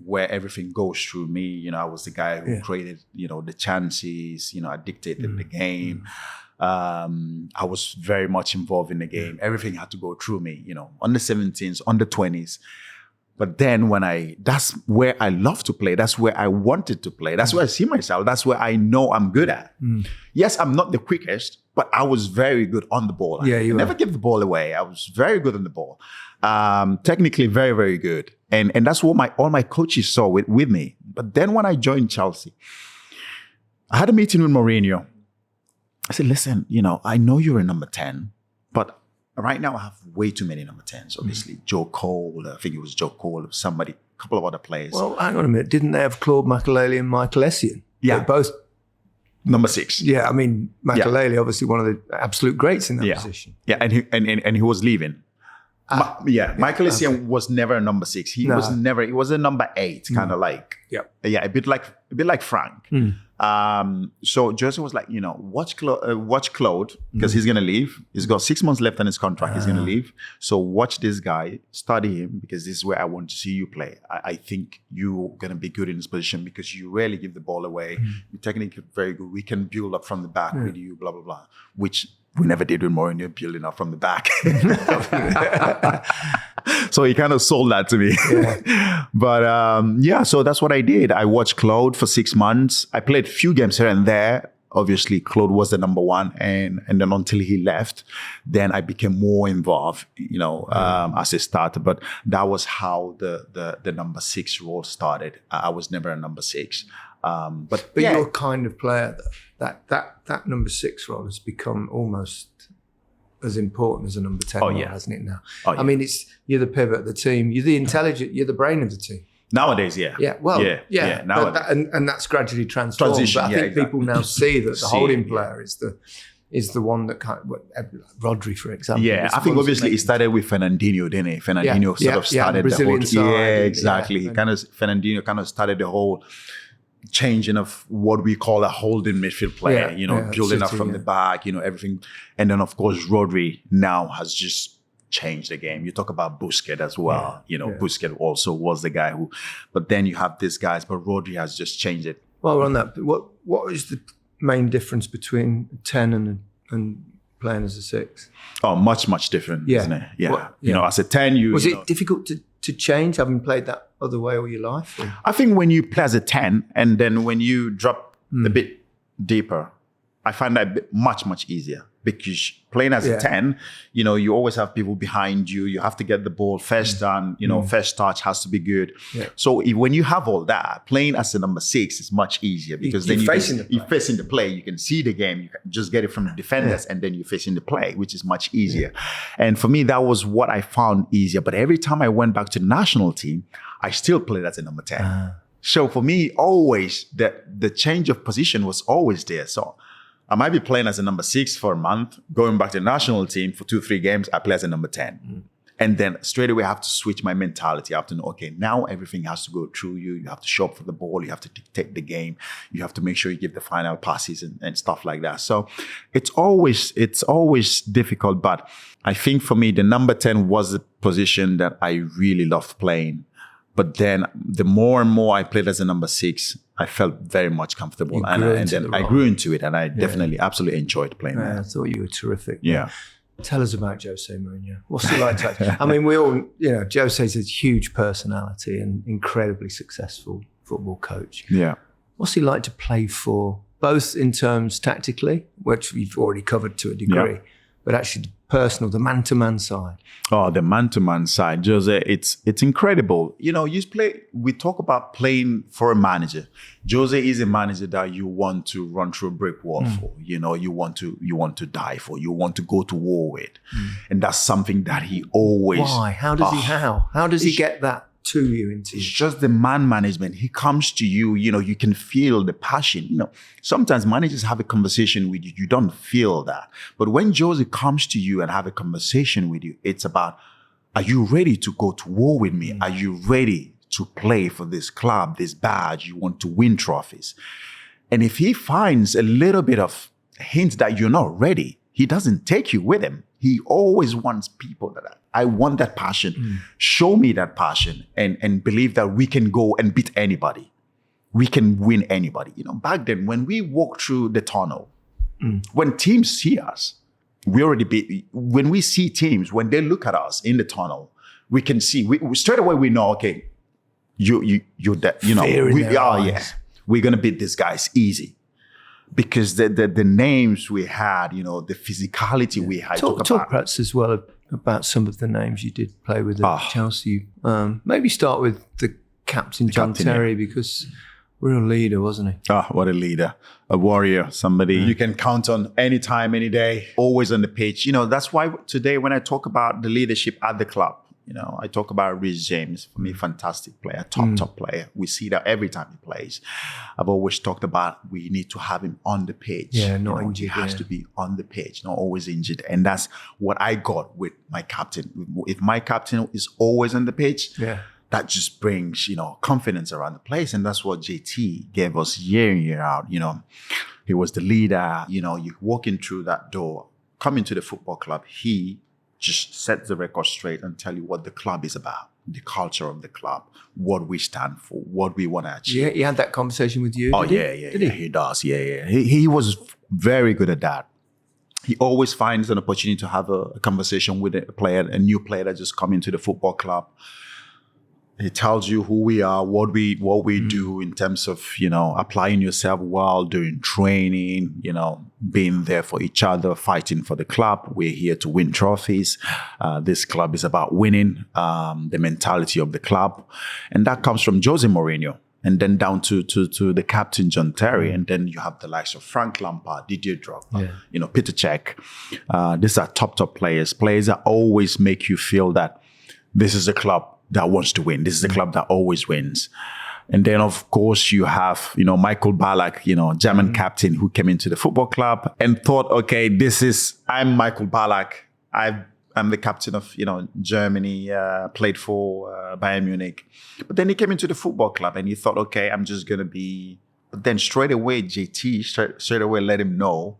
Where everything goes through me. I was the guy who created, the chances, I dictated the game. I was very much involved in the game. Everything had to go through me, under 17s, under 20s. But then that's where I love to play. That's where I wanted to play. That's where I see myself. That's where I know I'm good at. Yes, I'm not the quickest, but I was very good on the ball. I never give the ball away. I was very good on the ball. Technically very, very good. And that's what all my coaches saw with me. But then when I joined Chelsea, I had a meeting with Mourinho. I said, listen, I know you're a number 10, but right now I have way too many number 10s. Obviously, Joe Cole, I think it was Joe Cole, somebody, a couple of other players. Well, hang on a minute. Didn't they have Claude Makélélé and Michael Essien? Yeah. They both Number 6. Yeah, I mean, Mikel obviously one of the absolute greats in that position. Yeah, and he was leaving. Michael Essien was never a number 6. He was a number 8, kind of like a bit like Frank. So Jose was like, watch Claude because he's gonna leave. He's got 6 months left on his contract. He's gonna leave. So watch this guy, study him because this is where I want to see you play. I think you're gonna be good in this position because you rarely give the ball away. You're technically very good. We can build up from the back with you, blah blah blah. Which we never did with Mourinho, building up from the back. So he kind of sold that to me. But so that's what I did. I watched Claude for 6 months. I played a few games here and there. Obviously, Claude was the number 1. And then until he left, then I became more involved, as a starter. But that was how the number 6 role started. I was never a number 6. But you're kind of player that number 6 role has become almost as important as a number 10 role, hasn't it now? I mean, you're the pivot of the team. You're the intelligent. You're the brain of the team. Nowadays, nowadays. And that's gradually transformed. But I think people now see that the holding player is the one that Rodri, for example. Yeah, I think obviously it started with Fernandinho, didn't it? Fernandinho sort of started the Brazilian whole. side, exactly. Fernandinho kind of started the whole changing of what we call a holding midfield player, building up from the back, everything. And then, of course, Rodri now has just changed the game. You talk about Busquets as well. Busquets also was the guy but then you have these guys, but Rodri has just changed it. Well, on that, what is the main difference between 10 and playing as a 6? Oh, much different, isn't it? Yeah. As a 10, Was it difficult to change, having played that other way all your life? Or? I think when you play as a 10 and then when you drop a bit deeper, I find that much easier because playing as a 10, you always have people behind you. You have to get the ball first done, first touch has to be good. Yeah. So when you have all that, playing as a number 6 is much easier because then you're facing the play. You can see the game. You can just get it from the defenders and then you're facing the play, which is much easier. Yeah. And for me, that was what I found easier. But every time I went back to the national team, I still played as a number 10. So for me, always the change of position was always there. So I might be playing as a number 6 for a month, going back to the national team for 2-3 games, I play as a number 10. And then straight away I have to switch my mentality. I have to know, okay, now everything has to go through you. You have to show up for the ball. You have to dictate the game. You have to make sure you give the final passes and stuff like that. So it's always difficult. But I think for me, the number 10 was a position that I really loved playing. But then the more and more I played as a number 6, I felt very much comfortable. And then I grew into it and I definitely, absolutely enjoyed playing that. I thought you were terrific. Yeah. Tell us about Jose Mourinho. What's he like to I mean, we all, Jose's a huge personality and incredibly successful football coach. Yeah. What's he like to play for, both in terms tactically, which we've already covered to a degree, but actually the personal, the man-to-man side? Oh, the man-to-man side, Jose, it's incredible. We talk about playing for a manager. Jose is a manager that you want to run through a brick wall for. You want to die for. You want to go to war with. And that's something that he always... Why? How does he get that to you? It's just the man management. He comes to you, you can feel the passion. Sometimes managers have a conversation with you, you don't feel that. But when Jose comes to you and have a conversation with you, it's about, are you ready to go to war with me? Are you ready to play for this club, this badge? You want to win trophies. And if he finds a little bit of hint that you're not ready, he doesn't take you with him. He always wants people that I want that passion. Show me that passion and believe that we can go and beat anybody. We can win anybody. Back then when we walk through the tunnel, when teams see us, when we see teams, when they look at us in the tunnel, we can see, straight away we know, okay, you're that, we're going to beat these guys easy. Because the names we had, the physicality we had. Talk perhaps as well about some of the names you did play with at Chelsea. Maybe start with the captain, John Terry, because real leader, wasn't he? What a leader. A warrior, somebody you can count on anytime, any day, always on the pitch. That's why today when I talk about the leadership at the club, I talk about Reece James. For me, fantastic player, top player. We see that every time he plays. I've always talked about we need to have him on the pitch. Yeah, not injured. He has to be on the pitch, not always injured. And that's what I got with my captain. If my captain is always on the pitch, that just brings, confidence around the place. And that's what JT gave us year in, year out. He was the leader. You walking through that door, coming to the football club, he just set the record straight and tell you what the club is about, the culture of the club, what we stand for, what we want to achieve. Yeah, he had that conversation with you. Did he? He does. Yeah. He was very good at that. He always finds an opportunity to have a conversation with a new player that just come into the football club. He tells you who we are, what we do in terms of, applying yourself well during training, being there for each other, fighting for the club. We're here to win trophies. This club is about winning, the mentality of the club. And that comes from Jose Mourinho. And then down to the captain, John Terry. And then you have the likes of Frank Lampard, Didier Drogba, Peter Cech. These are top players that always make you feel that this is a club that wants to win. This is a club that always wins. And then, of course, you have, Michael Ballack, German captain who came into the football club and thought, okay, I'm Michael Ballack. I'm the captain of, Germany, played for Bayern Munich. But then he came into the football club and he thought, okay, I'm just going to be... But then straight away, JT straight away let him know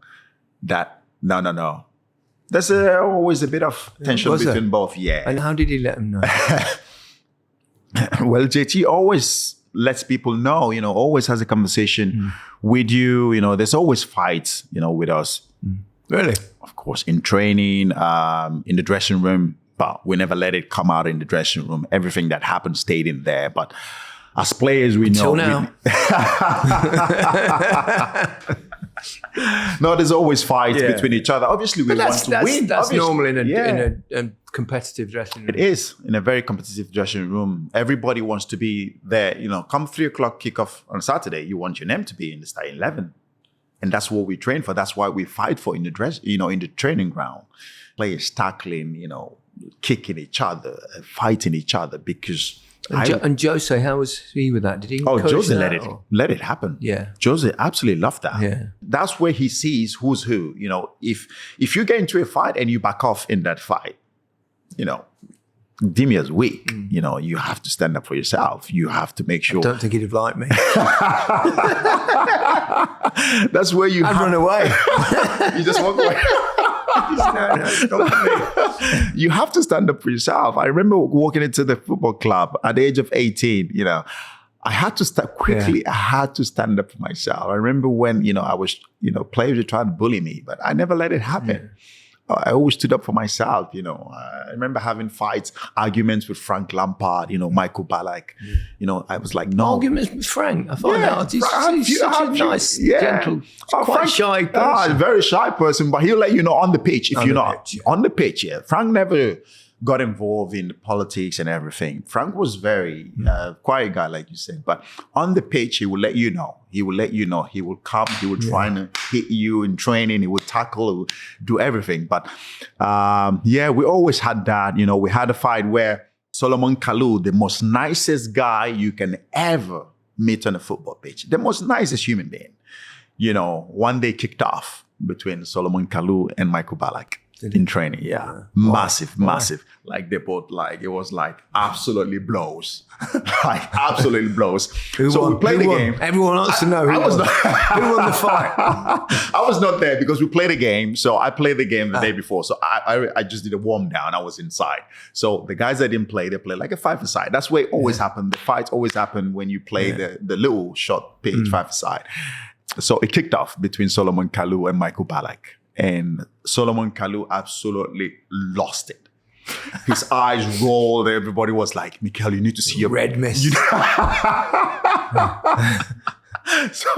that, no. There's always a bit of tension between both, And how did he let him know? Well, JT always lets people know, always has a conversation with you. There's always fights, with us. Really? Of course, in training, in the dressing room, but we never let it come out in the dressing room. Everything that happened stayed in there. But as players, we know. Until now. No, there's always fights between each other. Obviously, we want to win. That's normal in a competitive dressing room. It is in a very competitive dressing room. Everybody wants to be there. Come 3:00 kickoff on Saturday, you want your name to be in the starting 11, and that's what we train for. That's why we fight for in the training ground. Players tackling, kicking each other, fighting each other because. And Jose, how was he with that? Did he? Jose let it happen. Yeah, Jose absolutely loved that. Yeah, that's where he sees who's who. If you get into a fight and you back off in that fight, Dimia's weak. You have to stand up for yourself. You have to make sure. I don't think he'd have liked me. That's where you I'd run away. You just walk away. No, you have to stand up for yourself. I remember walking into the football club at the age of 18, I had to start quickly. Yeah. I had to stand up for myself. I remember when, I was, players were trying to bully me, but I never let it happen. Yeah. I always stood up for myself, I remember having fights, arguments with Frank Lampard, Michael Ballack. I was like, no. Arguments with Frank? I find out he's such a nice, gentle, quite Frank, shy person. Very shy person, but he'll let you know on the pitch if you're not. On the pitch, yeah. Frank never got involved in the politics and everything. Frank was very quiet guy, like you said. But on the pitch, he will let you know. He will come. He will try and hit you in training. He would tackle. He would do everything. But we always had that. We had a fight where Solomon Kalou, the most nicest guy you can ever meet on a football pitch, the most nicest human being, one day kicked off between Solomon Kalou and Michael Ballack. In training, yeah. Massive. Like they both it was absolutely blows. Absolutely blows. We played the game. Everyone wants to know who won the fight. I was not there because we played a game. So I played the game the day before. So I just did a warm down. I was inside. So the guys that didn't play, they played like a 5-a-side. That's where it always happened. The fights always happen when you play the little short pitch 5-a-side. So it kicked off between Solomon Kalou and Michael Ballack. And Solomon Kalou absolutely lost it. His eyes rolled. Everybody was like, Mikel, you need to see your red mist. So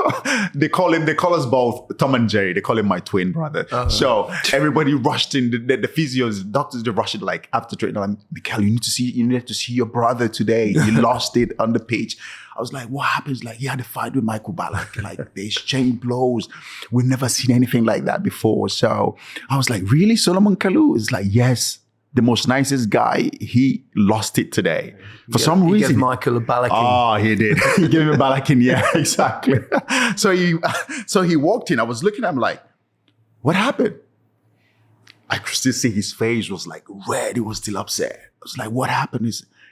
they call us both Tom and Jerry. They call him my twin brother. Uh-huh. So everybody rushed in. The physios, doctors, they rushed in after training. Like, Mikel, you need to see your brother today. He lost it on the pitch. I was like, what happens? Like, he had a fight with Michael Ballack. Like, they exchanged blows. We've never seen anything like that before. So I was like, really? Solomon Kalou? It's like, yes. the most nicest guy, he lost it today. For some reason. He gave Michael a balakin. Oh, he did. He gave him a balakin. Yeah, exactly. So he walked in. I was looking at him like, what happened? I could still see his face was like red. He was still upset. I was like, what happened?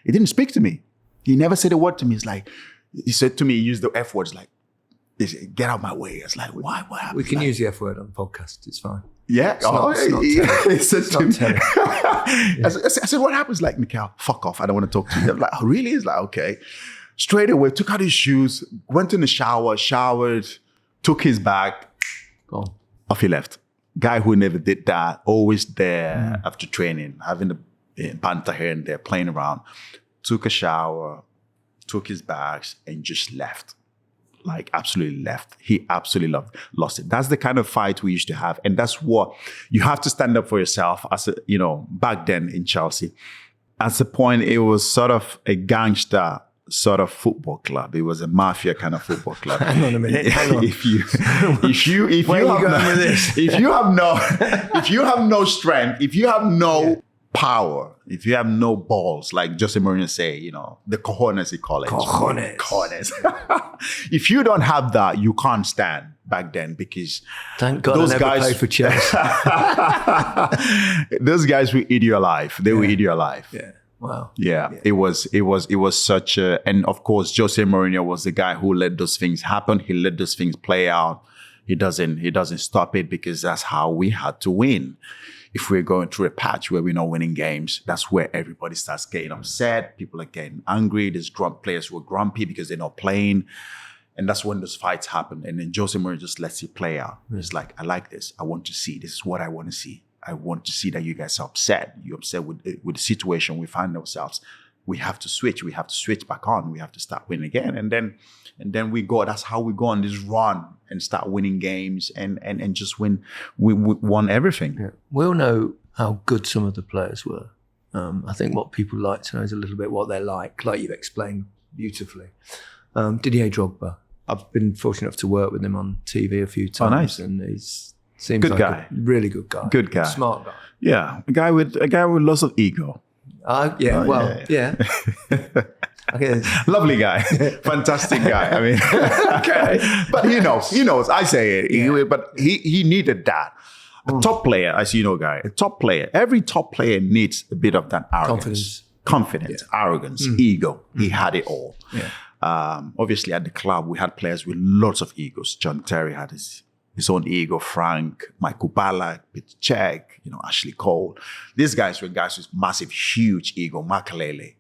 He didn't speak to me. He never said a word to me. It's like, he said to me, he used the F words like, get out of my way. It's like, why? What happened? We can use the F word on the podcast. It's fine. Yeah. It's not terrible. I said, what happens? Like, Mikel, fuck off. I don't want to talk to you. I'm like, oh, really? He's like, okay. Straight away, took out his shoes, went in the shower, showered, took his bag. Off he left. Guy who never did that, always there after training, having the banter here and there, playing around. Took a shower, took his bags, and just left. Like, absolutely left. He absolutely lost it. That's the kind of fight we used to have. And that's what you have to stand up for yourself as back then in Chelsea. At the point, it was sort of a gangster sort of football club. It was a mafia kind of football club. Hang on a minute. Hang on. If you have no strength, if you have no power, if you have no balls, like Jose Mourinho say, the cojones he call it. Cojones. If you don't have that, you can't stand back then, because thank God those guys played for Chelsea. Those guys will eat you alive. They will eat you alive. Yeah. Wow. Yeah. It was such a, and of course Jose Mourinho was the guy who let those things happen. He let those things play out. He doesn't stop it, because that's how we had to win. If we're going through a patch where we're not winning games, that's where everybody starts getting upset. People are getting angry. There's players who are grumpy because they're not playing. And that's when those fights happen. And then Jose Mourinho just lets it play out. It's like, I like this. I want to see. This is what I want to see. I want to see that you guys are upset. You're upset with the situation we find ourselves. We have to switch. We have to switch back on. We have to start winning again. And then we go. That's how we go on this run and start winning games and just win. We won everything. Yeah. We all know how good some of the players were. I think what people like to know is a little bit what they're like you've explained beautifully. Didier Drogba. I've been fortunate enough to work with him on TV a few times. Oh, nice. And seems good like guy. A really good guy. Good guy. Smart guy. Yeah, a guy with lots of ego. Yeah. Okay. Lovely guy. Fantastic guy. I mean, okay. But he knows. I say it. Yeah. But he needed that. A top player, as you know, guy, a top player. Every top player needs a bit of that arrogance. Confidence, arrogance, ego. He had it all. Yeah. Obviously, at the club, we had players with lots of egos. John Terry had his own ego. Frank, Michael Ballack, Peter Cech, Ashley Cole. These guys were guys with massive, huge ego. Makalele,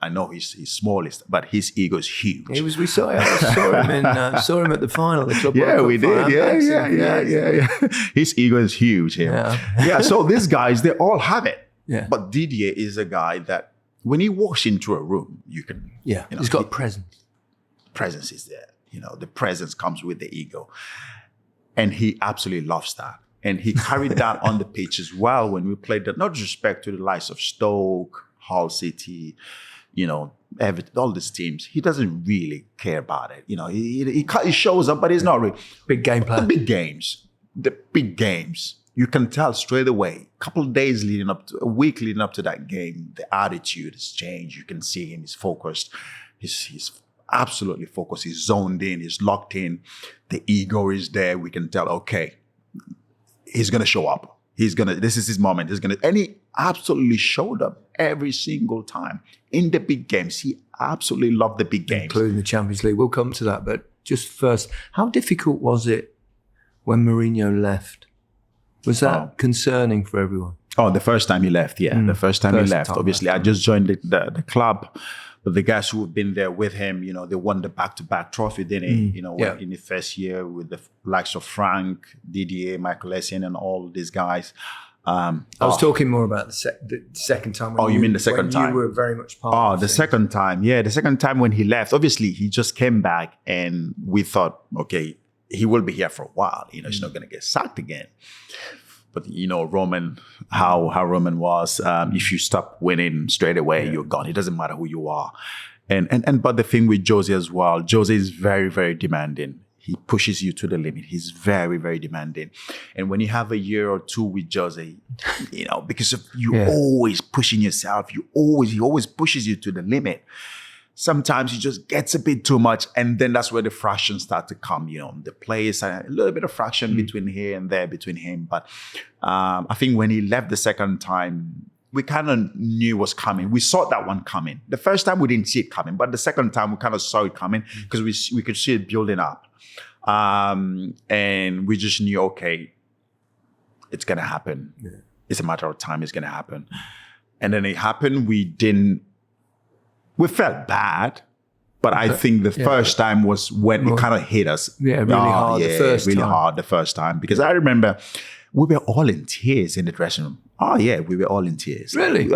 I know he's smallest, but his ego is huge. We saw him at the final. The club we did. Yeah. His ego is huge here. Yeah. So these guys, they all have it. Yeah. But Didier is a guy that when he walks into a room, you can. Yeah. He's got a presence. Presence is there. The presence comes with the ego. And he absolutely loves that. And he carried that on the pitch as well when we played that, not disrespect to the likes of Stoke, Hull City, all these teams. He doesn't really care about it. He shows up, but he's not really. Big game player. The big games. You can tell straight away, a week leading up to that game, the attitude has changed. You can see him, he's focused. He's absolutely focused. He's zoned in. He's locked in. The ego is there. We can tell, okay, he's going to show up. This is his moment. And he absolutely showed up every single time in the big games. He absolutely loved the big games. Including the Champions League. We'll come to that. But just first, how difficult was it when Mourinho left? Was that concerning for everyone? Oh, the first time he left, yeah. The first time he left. Obviously, I just joined the club. But the guys who have been there with him, they won the back-to-back trophy, didn't he? In the first year with the likes of Frank, Didier, Michael Essien, and all these guys. I was talking more about the second time. You mean the second time? You were very much part of the second time. Yeah, the second time when he left. Obviously, he just came back and we thought, okay, he will be here for a while. He's not going to get sacked again. But Roman, how Roman was, if you stop winning straight away, you're gone. It doesn't matter who you are. But the thing with Jose as well, Jose is very, very demanding. He pushes you to the limit. He's very, very demanding. And when you have a year or two with Jose, because of you always pushing yourself, he always pushes you to the limit. Sometimes he just gets a bit too much, and then that's where the fractions start to come. The players, a little bit of fraction between here and there between him. But I think when he left the second time, we kind of knew it was coming. We saw that one coming. The first time we didn't see it coming, but the second time we kind of saw it coming because we could see it building up. And we just knew, okay, it's going to happen. Yeah. It's a matter of time. It's going to happen. And then it happened. We felt bad, but I think the first time was when it kind of hit us. Yeah, really hard the first time. Really hard the first time. Because I remember we were all in tears in the dressing room. Oh, yeah, we were all in tears. Really?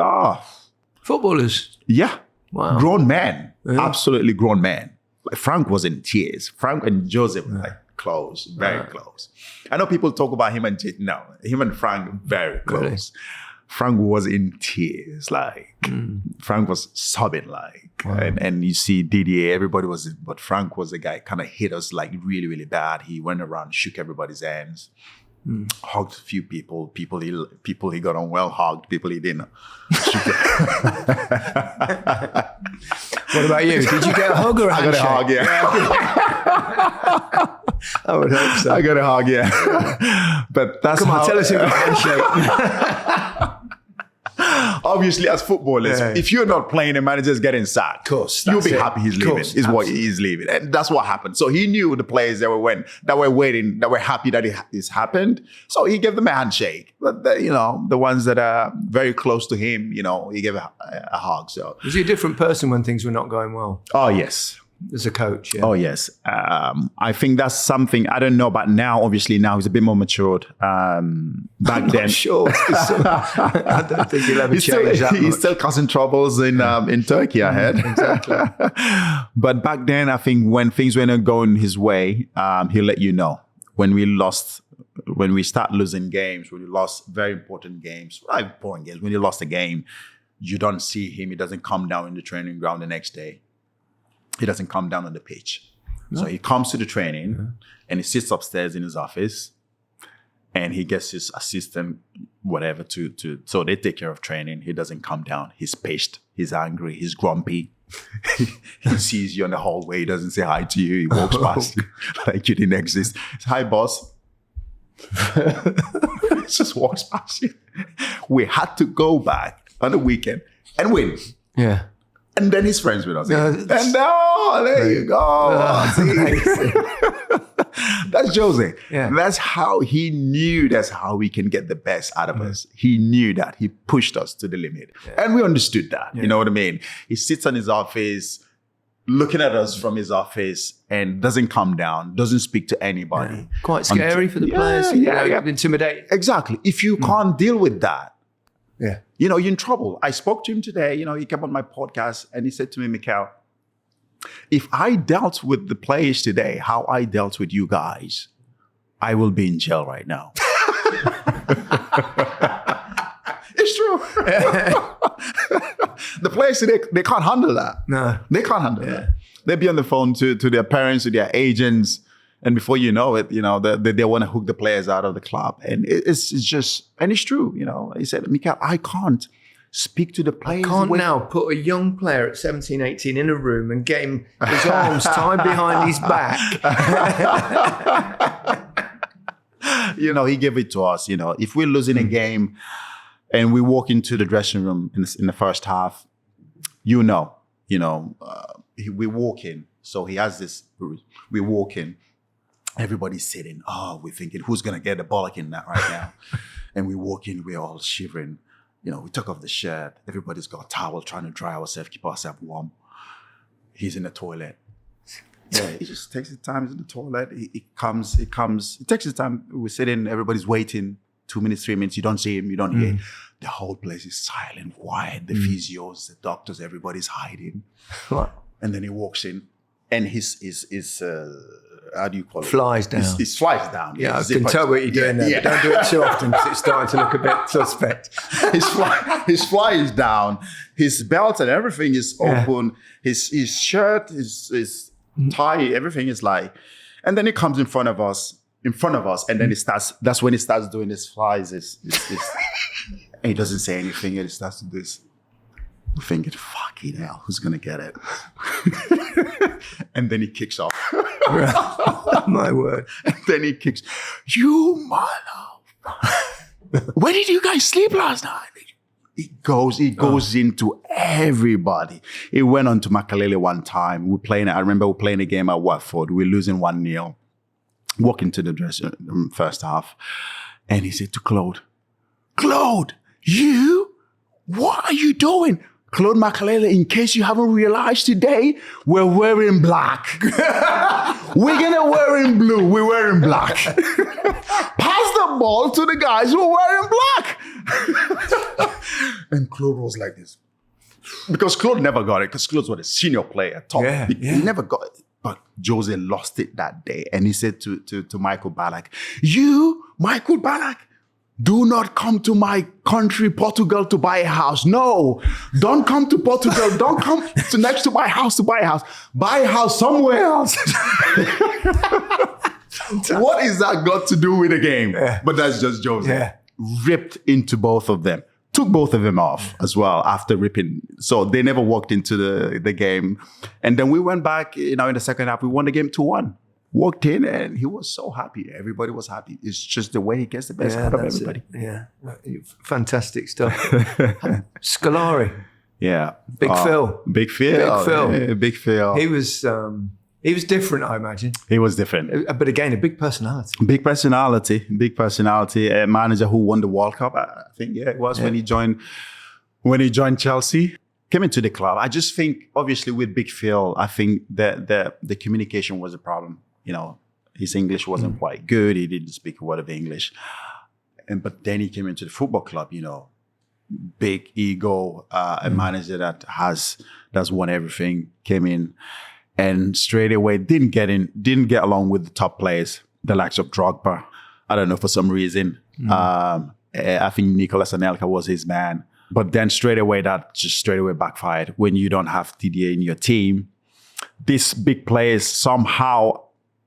Footballers? Yeah. Wow. Grown men. Yeah. Absolutely grown men. Like Frank was in tears. Frank and Joseph were like close, very close. I know people talk about him and him and Frank very close. Really? Frank was in tears, Frank was sobbing, and you see Didier, everybody was, but Frank was the guy kind of hit us like really, really bad. He went around, shook everybody's hands, hugged a few people he got on well, hugged people he didn't. What about you? Did you get a hug or a handshake? I got a hug, yeah. I would hope so. I got a hug, yeah. But that's Come on, tell us about a handshake. Obviously, as footballers, if you're not playing, the manager's getting sad. Of course, you'll be happy he's leaving. Is what he's leaving, and that's what happened. So he knew the players that were waiting, that were happy that it's happened. So he gave them a handshake. But the ones that are very close to him, he gave a hug. So was he a different person when things were not going well? Oh yes. As a coach, yeah. Oh, yes. I think that's something, I don't know about now. Obviously, now he's a bit more matured. Back then. Sure. I don't think he'll ever change that much. He's still causing troubles in Turkey, I heard. Exactly. But back then, I think when things weren't going his way, he'll let you know. When we start losing games, when we lost very important games, when you lost a game, you don't see him. He doesn't come down in the training ground the next day. He doesn't come down on the pitch. No. So he comes to the training and he sits upstairs in his office and he gets his assistant, whatever, so they take care of training. He doesn't come down. He's pissed. He's angry. He's grumpy. He sees you in the hallway. He doesn't say hi to you. He walks past you like you didn't exist. Hi, boss. He just walks past you. We had to go back on the weekend and win. Yeah. And then he's friends with us. There you go. That's Jose. Yeah. That's how he knew that's how we can get the best out of us. He knew that. He pushed us to the limit. Yeah. And we understood that. Yeah. You know what I mean? He sits in his office, looking at us from his office and doesn't come down, doesn't speak to anybody. Yeah. Quite scary for the players. Intimidate. Exactly. If you can't deal with that, yeah. You're in trouble. I spoke to him today. He came on my podcast and he said to me, Mikel, if I dealt with the players today, how I dealt with you guys, I will be in jail right now. It's true. The players today, they can't handle that. No. They can't handle that. They'll be on the phone to their parents, to their agents. And before you know it, they want to hook the players out of the club. And it's just, and it's true, He said, Mikel, I can't speak to the players. I can't now put a young player at 17, 18 in a room and get him his arms tied behind his back. He gave it to us. If we're losing a game and we walk into the dressing room in the first half, we walk in. So he has this, we walk in. Everybody's sitting. Oh, we're thinking, who's going to get the bollock in that right now? And we walk in, we're all shivering. We took off the shirt. Everybody's got a towel trying to dry ourselves, keep ourselves warm. He's in the toilet. Yeah, he just takes his time. He's in the toilet. He comes. He takes his time. We're sitting, everybody's waiting. 2 minutes, 3 minutes. You don't see him. You don't hear. The whole place is silent, quiet. The physios, the doctors, everybody's hiding. What? And then he walks in and his how do you call it? Flies down. It flies down. Yeah, I can tell what you're doing there. But don't do it too often because it's starting to look a bit suspect. His fly is down. His belt and everything is open. His shirt, his tie, everything is And then he comes in front of us, and then that's when he starts doing his flies. And he doesn't say anything, and he starts to do this. We're thinking, fucking hell, who's going to get it? And then he kicks off. My word. And then he kicks, you mother. Where did you guys sleep last night? He goes into everybody. He went on to Makalele one time. I remember we playing a game at Watford. We were losing 1-0. Walk into the dressing room first half. And he said to Claude, what are you doing? Claude Makalele, in case you haven't realized today, we're wearing black. We're gonna wear in blue. We're wearing black. Pass the ball to the guys who are wearing black. And Claude was like this. Because Claude never got it, because Claude was a senior player, top. Yeah. He never got it. But Jose lost it that day. And he said to Michael Ballack, you, Michael Ballack, do not come to my country, Portugal, to buy a house. No, don't come to Portugal. Don't come next to my house to buy a house. Buy a house somewhere else. What is that got to do with the game? Yeah. But that's just Jose. Yeah. Ripped into both of them. Took both of them off as well after ripping. So they never walked into the game. And then we went back, in the second half, we won the game 2-1. Walked in and he was so happy. Everybody was happy. It's just the way he gets the best out of everybody. Yeah, fantastic stuff. Scolari. Yeah. Big Phil. Big Phil. Yeah, Big Phil. He was different, I imagine. He was different. But again, a big personality. Big personality. A manager who won the World Cup, I think, it was when he joined Chelsea. Came into the club. I just think, obviously, with Big Phil, I think that the communication was a problem. His English wasn't quite good. He didn't speak a word of English. But then he came into the football club, big ego, a manager that's won everything, came in and straight away didn't get along with the top players, the likes of Drogba. I don't know, for some reason. I think Nicolas Anelka was his man. But then straight away backfired. When you don't have Didier in your team, these big players somehow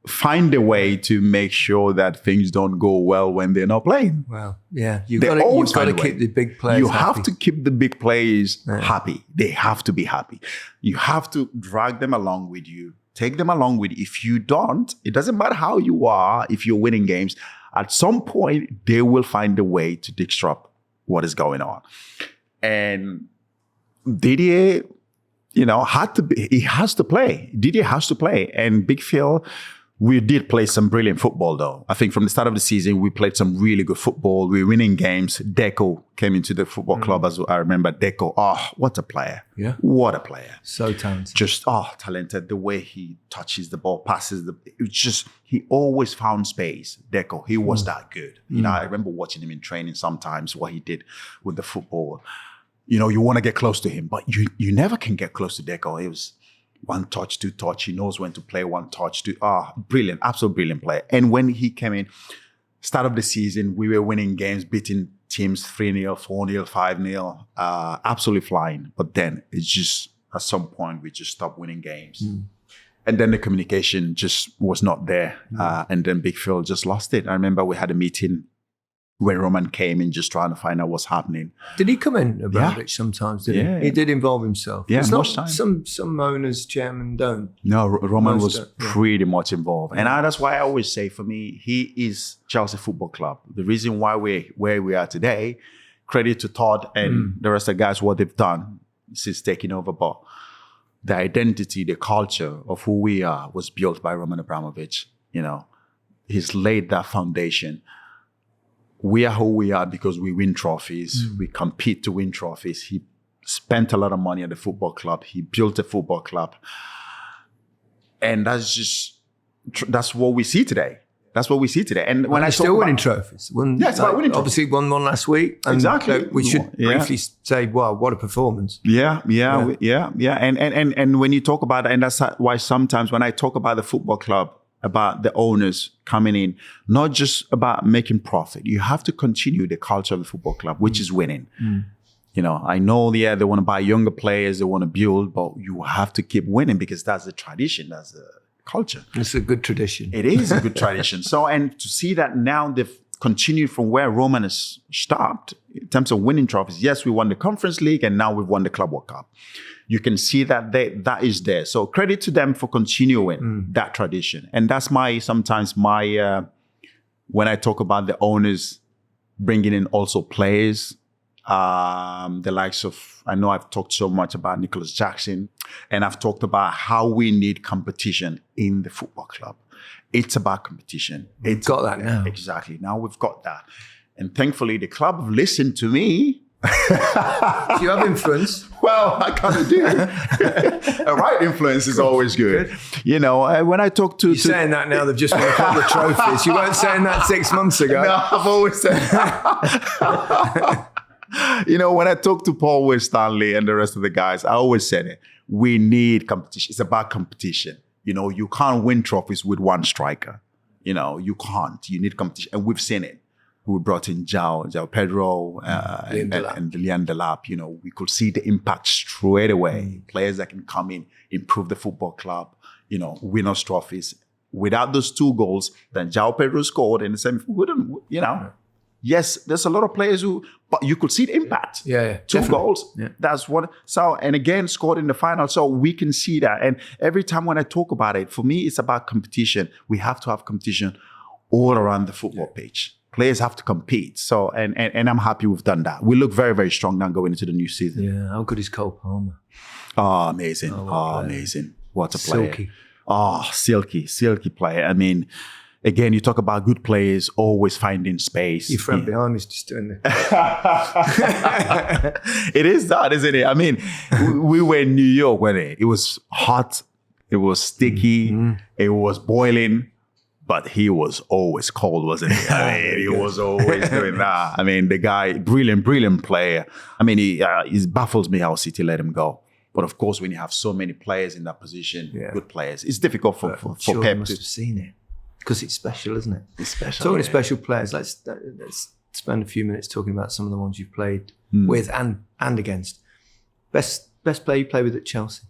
find a way to make sure that things don't go well when they're not playing. Well, yeah, you've got to keep the big players You happy. have to keep the big players happy. They have to be happy. You have to drag them along with you. Take them along with you. If you don't, it doesn't matter how you are, if you're winning games, at some point, they will find a way to disrupt what is going on. And Didier, he has to play. Didier has to play. And Big Phil, we did play some brilliant football, though. I think from the start of the season, we played some really good football. We were winning games. Deco came into the football club, as I remember. Deco, what a player. Yeah. What a player. So talented. Just, talented. The way he touches the ball, passes he always found space. Deco, he was that good. I remember watching him in training sometimes, what he did with the football. You want to get close to him, but you never can get close to Deco. It was one touch, two touch. He knows when to play one touch, two. Brilliant, absolute brilliant player. And when he came in, start of the season, we were winning games, beating teams 3-0, 4-0, 5-0, absolutely flying. But then it's just, at some point, we just stopped winning games. And then the communication just was not there. And then Big Phil just lost it. I remember we had a meeting when Roman came in, just trying to find out what's happening. Did he come in about it sometimes? Did he? He did involve himself. Yeah, it's most not, times. Some owners, chairman don't. No, Roman was pretty much involved. And that's why I always say, for me, he is Chelsea Football Club. The reason why we're where we are today, credit to Todd and the rest of the guys, what they've done since taking over. But the identity, the culture of who we are was built by Roman Abramovich. He's laid that foundation. We are who we are because we win trophies. We compete to win trophies. He spent a lot of money at the football club. He built a football club. And that's what we see today. That's what we see today. And when I still winning trophies. It's about winning trophies. Obviously won one last week. And exactly. We should briefly say, wow, what a performance. Yeah. And when you talk about it, and that's why sometimes when I talk about the football club, about the owners coming in, not just about making profit. You have to continue the culture of the football club, which is winning. I know, they want to buy younger players, they want to build, but you have to keep winning because that's the tradition, that's the culture. It's a good tradition. It is a good tradition. So, and to see that now they've continued from where Roman has stopped in terms of winning trophies. Yes, we won the Conference League and now we've won the Club World Cup. You can see that that is there. So credit to them for continuing that tradition. And that's sometimes my when I talk about the owners bringing in also players, the likes of, I know I've talked so much about Nicholas Jackson, and I've talked about how we need competition in the football club. It's about competition. We've got that now. Exactly. Now we've got that. And thankfully, the club have listened to me. Do you have influence? Well, I kind of do. A right influence is always good. You know, when I talk to... You're saying that now they've just won a couple of trophies. You weren't saying that 6 months ago. No, I've always said that. You know, when I talk to Paul Stanley and the rest of the guys, I always said it. We need competition. It's about competition. You know, you can't win trophies with one striker. You know, you can't. You need competition. And we've seen it. We brought in João Pedro and Lian Delap. You know, we could see the impact straight away. Players that can come in, improve the football club, you know, win us trophies. Without those 2 goals, then João Pedro scored in the semi. Wouldn't, you know. Yes, there's a lot of players but you could see the impact. Yeah, 2 definitely. goals. Yeah. That's what. So, and again, scored in the final. So we can see that. And every time when I talk about it, for me, it's about competition. We have to have competition all around the football pitch. Players have to compete. So, and I'm happy we've done that. We look very, very strong now going into the new season. Yeah, how good is Cole Palmer? Oh, amazing. Amazing. What a player. Silky. Oh, silky player. I mean, again, you talk about good players always finding space. Your friend behind me is just doing this. It is that, isn't it? I mean, we were in New York, weren't it? It was hot. It was sticky. It was boiling. But he was always cold, wasn't he? I mean, he was always doing that. I mean, the guy, brilliant player. I mean, he baffles me how City let him go. But of course, when you have so many players in that position, good players, it's difficult for sure Pep must to... have seen it. Because it's special, isn't it? It's special. Talking of special players, let's spend a few minutes talking about some of the ones you've played with and against. Best player you played with at Chelsea?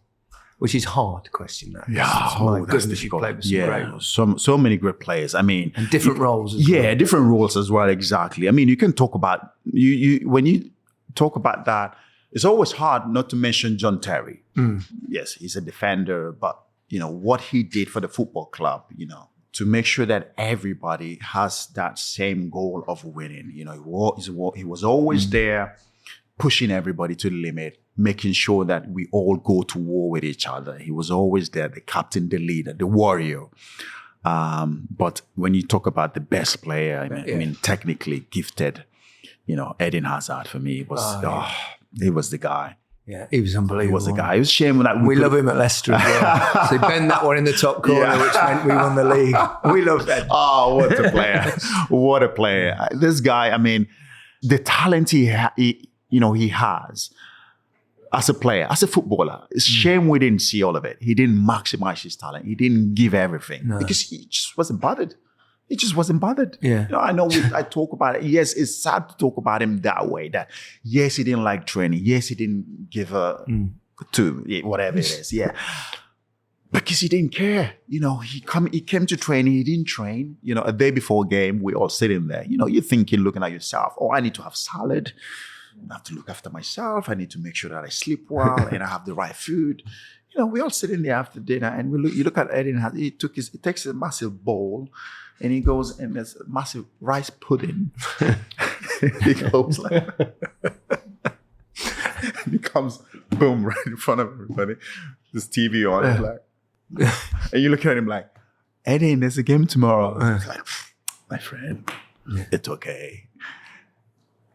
Which is hard to question that. Yeah, my goodness, you played with some great ones. So many great players. I mean, and different roles as well. Yeah, different roles as well. Exactly. I mean, you can talk about when you talk about that. It's always hard not to mention John Terry. Yes, he's a defender, but you know what he did for the football club. You know, to make sure that everybody has that same goal of winning. You know, he was always there, pushing everybody to the limit, making sure that we all go to war with each other. He was always there, the captain, the leader, the warrior. But when you talk about the best player, I mean, technically gifted, you know, Eden Hazard for me was, he was the guy. Yeah, he was unbelievable. He was the guy. It was a shame that we love him at Leicester as well. So he bent that one in the top corner, which meant we won the league. We love that. Oh, what a player. What a player. This guy, I mean, the talent he has as a player, as a footballer. It's a shame we didn't see all of it. He didn't maximize his talent. He didn't give everything because he just wasn't bothered. He just wasn't bothered. Yeah. You know, I know I talk about it. Yes, it's sad to talk about him that way. That yes, he didn't like training. Yes, he didn't give a to whatever it is. Yeah. Because he didn't care. You know, he came to training, he didn't train. You know, a day before a game, we all sitting there. You know, you're thinking, looking at yourself, oh, I need to have salad. I have to look after myself. I need to make sure that I sleep well and I have the right food. You know, we all sitting there after dinner and you look at Eden, he takes a massive bowl and he goes and there's a massive rice pudding. He goes like, he comes, boom, right in front of everybody. There's TV on, like, and you look at him like, Eden, there's a game tomorrow. He's like, my friend, it's okay.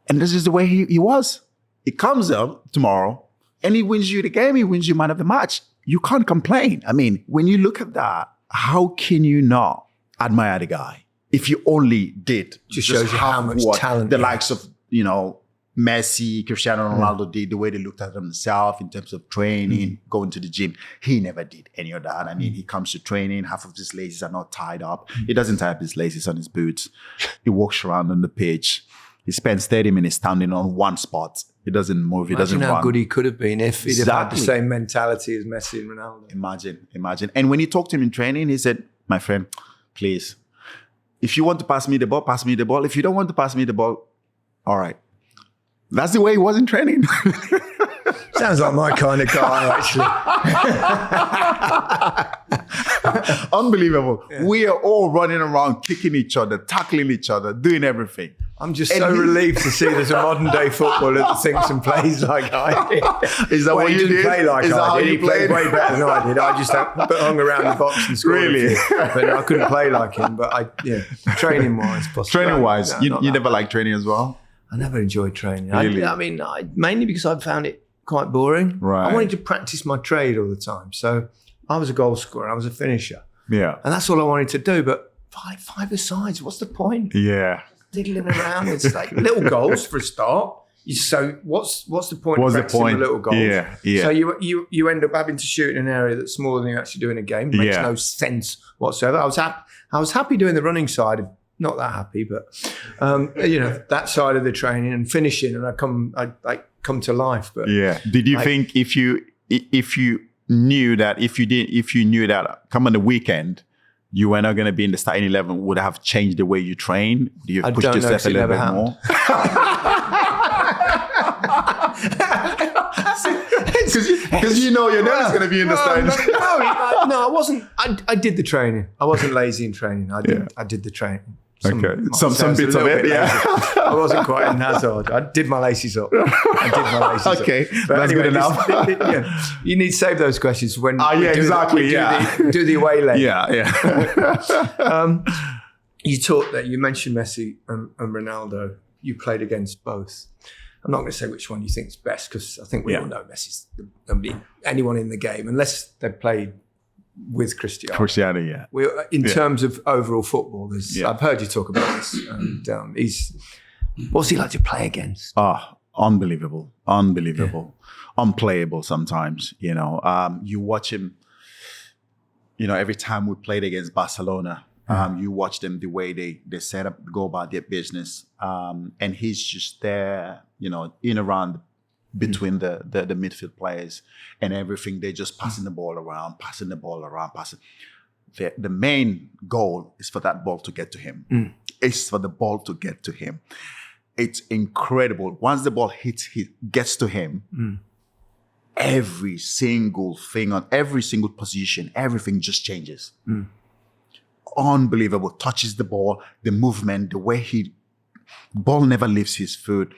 And this is the way he was. He comes up tomorrow and he wins you the game. He wins you man of the match. You can't complain. I mean, when you look at that, how can you not admire the guy? If you only did. Just shows you how much talent. The likes of, you know, Messi, Cristiano Ronaldo did, the way they looked at themselves in terms of training, going to the gym. He never did any of that. I mean, he comes to training, half of his laces are not tied up. He doesn't tie up his laces on his boots. He walks around on the pitch. He spends 30 minutes standing on one spot. He doesn't move. He doesn't run. Imagine how good he could have been if he'd have had the same mentality as Messi and Ronaldo. Imagine. And when he talked to him in training, he said, my friend, please, if you want to pass me the ball, pass me the ball. If you don't want to pass me the ball, all right. That's the way he was in training. Sounds like my kind of guy, actually. Unbelievable. Yeah. We are all running around, kicking each other, tackling each other, doing everything. I'm just so relieved to see there's a modern day footballer that thinks and plays like I did. Is that what you did? Play like I did. He played way better than I did. I just hung around the box and scored. Really? But I couldn't play like him. But training wise, possibly. Training wise, you never liked training as well? I never enjoyed training. Really? Mainly because I found it quite boring. Right. I wanted to practice my trade all the time. So I was a goal scorer. I was a finisher. Yeah. And that's all I wanted to do. But five-a-sides, what's the point? Yeah. Diddling around. It's like little goals for a start. So what's the point of practicing the little goals? Yeah. So you end up having to shoot in an area that's smaller than you actually do in a game. It makes no sense whatsoever. I was happy doing the running side. Not that happy, but that side of the training and finishing, and I come to life. But did you think if you knew that come on the weekend you were not going to be in the starting 11, would have changed the way you train? Do you push yourself a little bit more? Because you're never going to be in the starting. No, I wasn't. I did the training. I wasn't lazy in training. I did the training. Some bits of it, I wasn't quite in Hazard. I did my laces up. Okay, but that's anyway, good enough. You need to save those questions when do the away leg. You talked that you mentioned Messi and Ronaldo. You played against both. I'm not going to say which one you think is best because I think we all know Messi's anyone in the game unless they played with Cristiano. In terms of overall football, I've heard you talk about this. And, what's he like to play against? Unbelievable, unplayable sometimes. You watch him. Every time we played against Barcelona, you watch them the way they set up, go about their business, and he's just there, in around between the midfield players and everything. They're just passing the ball around. The main goal is for that ball to get to him. It's for the ball to get to him. It's incredible. Once the ball gets to him, every single thing on every single position, everything just changes. Unbelievable. Touches the ball, the movement, the way ball never leaves his foot.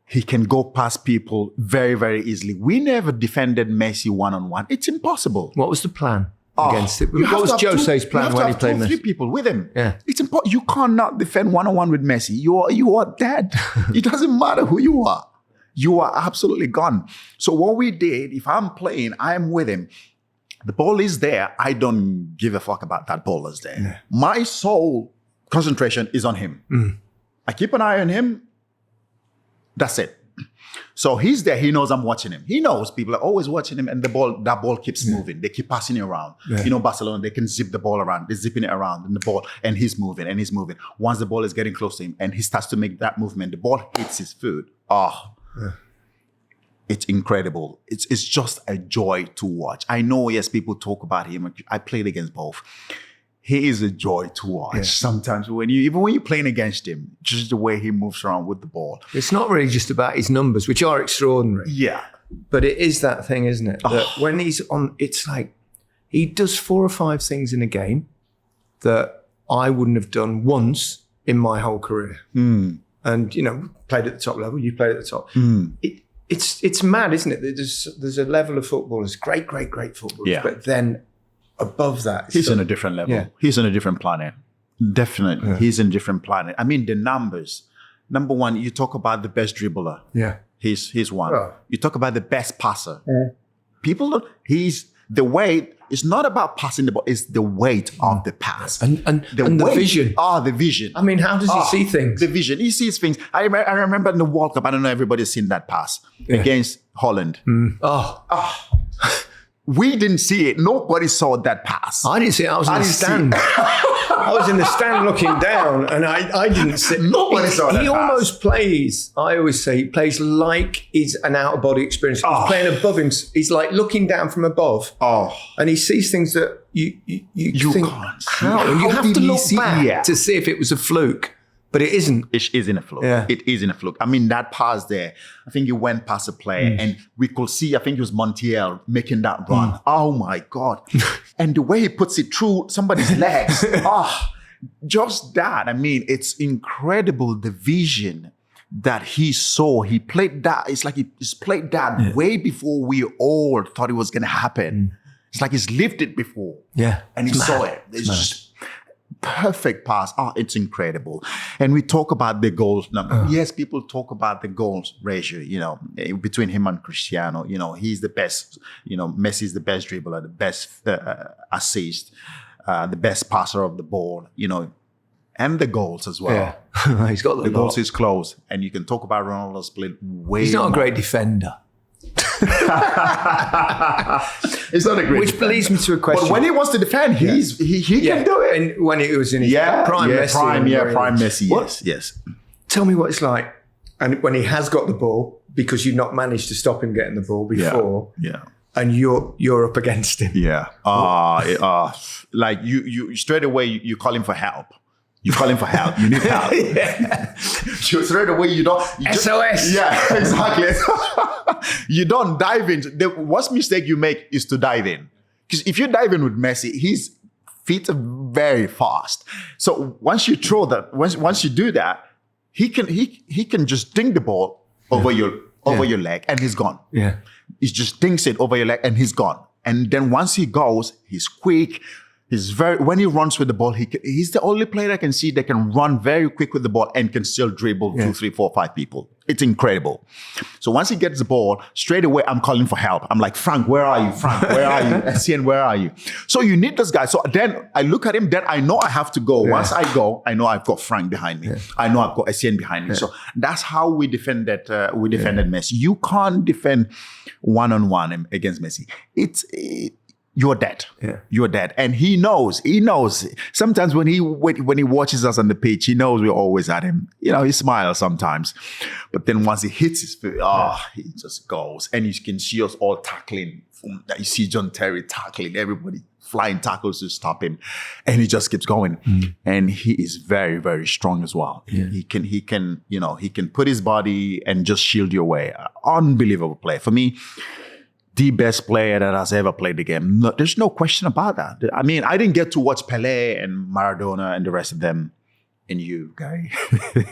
He can go past people very, very easily. We never defended Messi one-on-one. It's impossible. What was the plan against it? What was Jose's plan when he played Messi? 3 people with him. Yeah. It's important. You cannot defend one-on-one with Messi. You are dead. It doesn't matter who you are. You are absolutely gone. So what we did, if I'm playing, I am with him. The ball is there. I don't give a fuck about that ball is there. Yeah. My sole concentration is on him. I keep an eye on him. That's it. So he's there. He knows I'm watching him. He knows people are always watching him, and that ball keeps moving. They keep passing it around. Yeah. Barcelona, they can zip the ball around. They're zipping it around, and he's moving. Once the ball is getting close to him, and he starts to make that movement, the ball hits his foot. It's incredible. It's just a joy to watch. I know, yes, people talk about him. I played against both. He is a joy to watch. Sometimes even when you're playing against him, just the way he moves around with the ball. It's not really just about his numbers, which are extraordinary. Yeah. But it is that thing, isn't it? That when he's on, it's like he does 4 or 5 things in a game that I wouldn't have done once in my whole career. And, played at the top level. You played at the top. It's mad, isn't it? There's a level of footballers, great footballers, but then above that, he's on a different level. Yeah. He's on a different planet. Definitely, he's on a different planet. I mean, the numbers. Number one, you talk about the best dribbler. Yeah, he's one. Oh. You talk about the best passer. People don't. He's the weight. It's not about passing the ball. It's the weight of the pass and the vision. The vision. I mean, how does he see things? The vision. He sees things. I remember in the World Cup. I don't know. Everybody's seen that pass against Holland. We didn't see it. Nobody saw that pass. I didn't see it. I was in the stand. I was in the stand looking down, and I didn't sit. Nobody saw that He pass. almost plays. I always say he plays like he's an out of body experience. He's playing above him. He's like looking down from above. And he sees things that you think, can't see. how? And you How have did to he look see- back Yeah. to see if it was a fluke, but it isn't. It isn't a fluke. Yeah. It isn't a fluke. I mean, that pass there, I think he went past a player and we could see, I think it was Montiel making that run. Oh my God. And the way he puts it through somebody's legs. Just that. I mean, it's incredible the vision that he saw. He played that. It's like he's played that way before we all thought it was going to happen. It's like he's lived it before. Yeah. And he saw it. It's just perfect pass. It's incredible. And we talk about the goals number. Yes, people talk about the goals ratio, between him and Cristiano. He's the best. Messi is the best dribbler, the best assist, the best passer of the ball, and the goals as well. Yeah. He's got The goals is close. And you can talk about Ronaldo's play way He's not a more. great defender. It's not a great Which defender. leads me to a question. But when he wants to defend, he can do it. And when it was in his prime Messi. Prime Messi. What? Yes. Tell me what it's like. And when he has got the ball, because you've not managed to stop him getting the ball before, Yeah. and you're up against him. Yeah. Like you straight away you call him for help. You call him for help. You need help. Straight away you just, SOS. Yeah, exactly. You don't dive in. The worst mistake you make is to dive in. Because if you dive in with Messi, his feet are very fast. So once you throw that, once you do that, he can just ding the ball over your leg and he's gone. Yeah. He just dinks it over your leg and he's gone. And then once he goes, he's quick. When he runs with the ball, he's the only player I can see that can run very quick with the ball and can still dribble 2, 3, 4, 5 people. It's incredible. So once he gets the ball, straight away I'm calling for help. I'm like, Frank, where are you? Frank, where are you? Essien, where are you? So you need this guy. So then I look at him, then I know I have to go. Yeah. Once I go, I know I've got Frank behind me. Yeah. I know I've got Essien behind me. Yeah. So that's how we defended Messi. You can't defend one-on-one against Messi. You're dead. Yeah. You're dead. And he knows. Sometimes when he watches us on the pitch, he knows we're always at him. He smiles sometimes. But then once he hits his feet, he just goes. And you can see us all tackling. You see John Terry tackling, everybody flying tackles to stop him. And he just keeps going. And he is very, very strong as well. Yeah. He can put his body and just shield your way. Unbelievable play. For me, the best player that has ever played the game. No, there's no question about that. I mean, I didn't get to watch Pelé and Maradona and the rest of them. And you, Gary.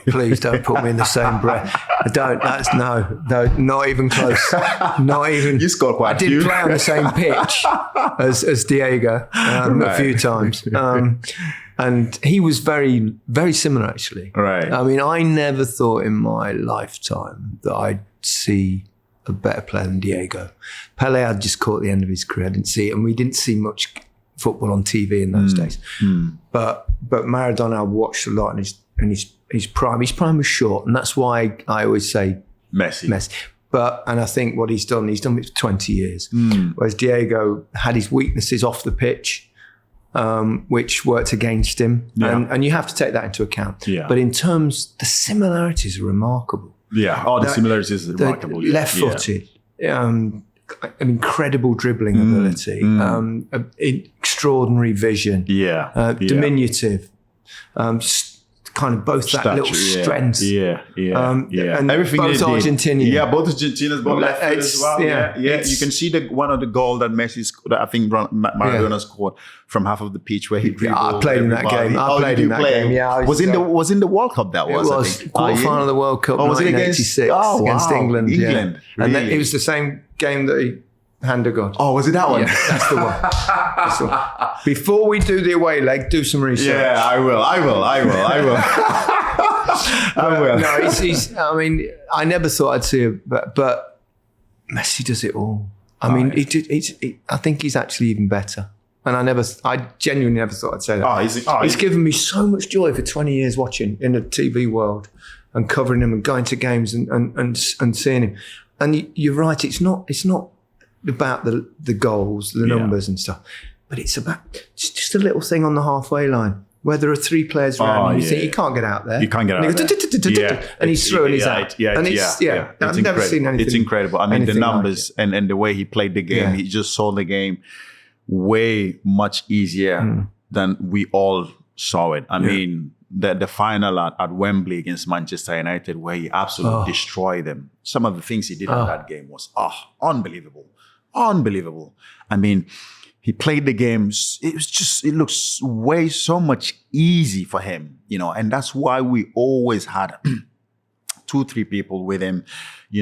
Please don't put me in the same breath. I don't. That's no, not even close. Not even. You scored quite a few. I did play on the same pitch as Diego a few times. And he was very, very similar, actually. Right. I mean, I never thought in my lifetime that I'd see a better player than Diego. Pelé had just caught the end of his career. I didn't see it, and we didn't see much football on TV in those days. But Maradona I watched a lot, and his prime was short, and that's why I always say Messi. And I think what he's done it for 20 years. Whereas Diego had his weaknesses off the pitch, which worked against him, and you have to take that into account. Yeah. But in terms, the similarities are remarkable. Yeah, the similarities are remarkable. Left-footed, an incredible dribbling ability, extraordinary vision, diminutive, kind of both that little strength. And everything both Argentinian. Yeah, both Argentinians, both left foot as well. Yeah. You can see one of the goal that Messi scored, I think Maradona scored from half of the pitch where he dribbled. I played in that game. I played in that game. Yeah, was in the World Cup that was. It was quarterfinal of the World Cup. Was it against England? England. Yeah. And then it was the same game that he hand of God. Oh, was it that one? Yeah, that's the one. That's the one. Before we do the away leg, do some research. Yeah, I will. I will. No, he's. I mean, I never thought I'd see it, but Messi does it all. I mean, I think he's actually even better. And I genuinely never thought I'd say that. He's given me so much joy for 20 years watching in the TV world and covering him and going to games and seeing him. And you're right. It's not about the goals, the numbers and stuff, but it's about just a little thing on the halfway line where there are 3 players around and you think, you can't get out there. You can't get out there. And he's through and he's out. I've never seen anything. It's incredible. I mean, the numbers and the way he played the game, he just saw the game way much easier than we all saw it. I mean, the final at Wembley against Manchester United, where he absolutely destroyed them. Some of the things he did in that game was unbelievable. Unbelievable. I mean, he played the games. It looks way so much easy for him, and that's why we always had 2-3 people with him.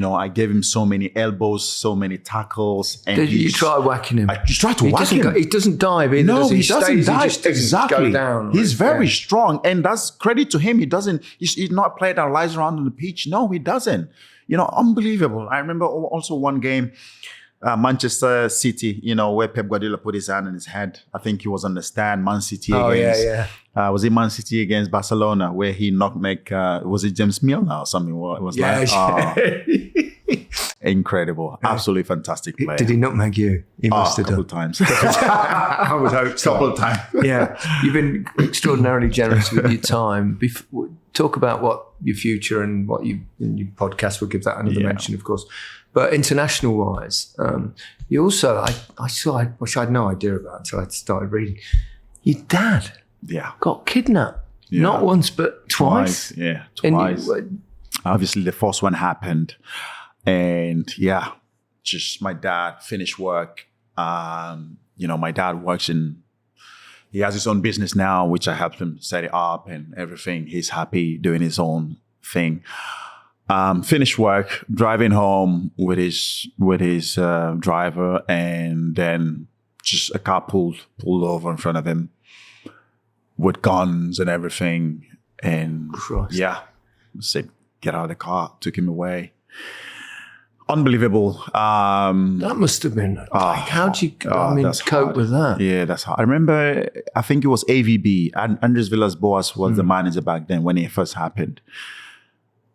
I gave him so many elbows, so many tackles. And did you try whacking him? I just tried to whack him. He doesn't dive either. No, he doesn't dive. He just exactly. Go down. He's very strong, and that's credit to him. He's not a player that lies around on the pitch. No, he doesn't. Unbelievable. I remember also one game, Manchester City, where Pep Guardiola put his hand on his head. I think he was on the stand. Man City against, was it Man City against Barcelona, where he knocked was it James Milner or something? It was incredible. Absolutely fantastic player. Did he nutmeg you? He must have done. A couple times. I would hope so. A couple of times. Yeah. You've been extraordinarily generous with your time. Talk about what your future and what in your podcast, we'll give that another mention, of course. But international-wise, you also, I wish I had no idea about until I started reading. Your dad got kidnapped. Yeah. Not once, but twice. Yeah, twice. Obviously, the first one happened. And just my dad finished work. My dad works he has his own business now, which I helped him set it up and everything. He's happy doing his own thing. Finished work, driving home with his driver, and then just a car pulled over in front of him with guns and everything. And said, get out of the car, took him away. Unbelievable. That must have been how'd you cope with that? Yeah, that's hard. I remember, I think it was AVB, and Andres Villas-Boas was the manager back then when it first happened.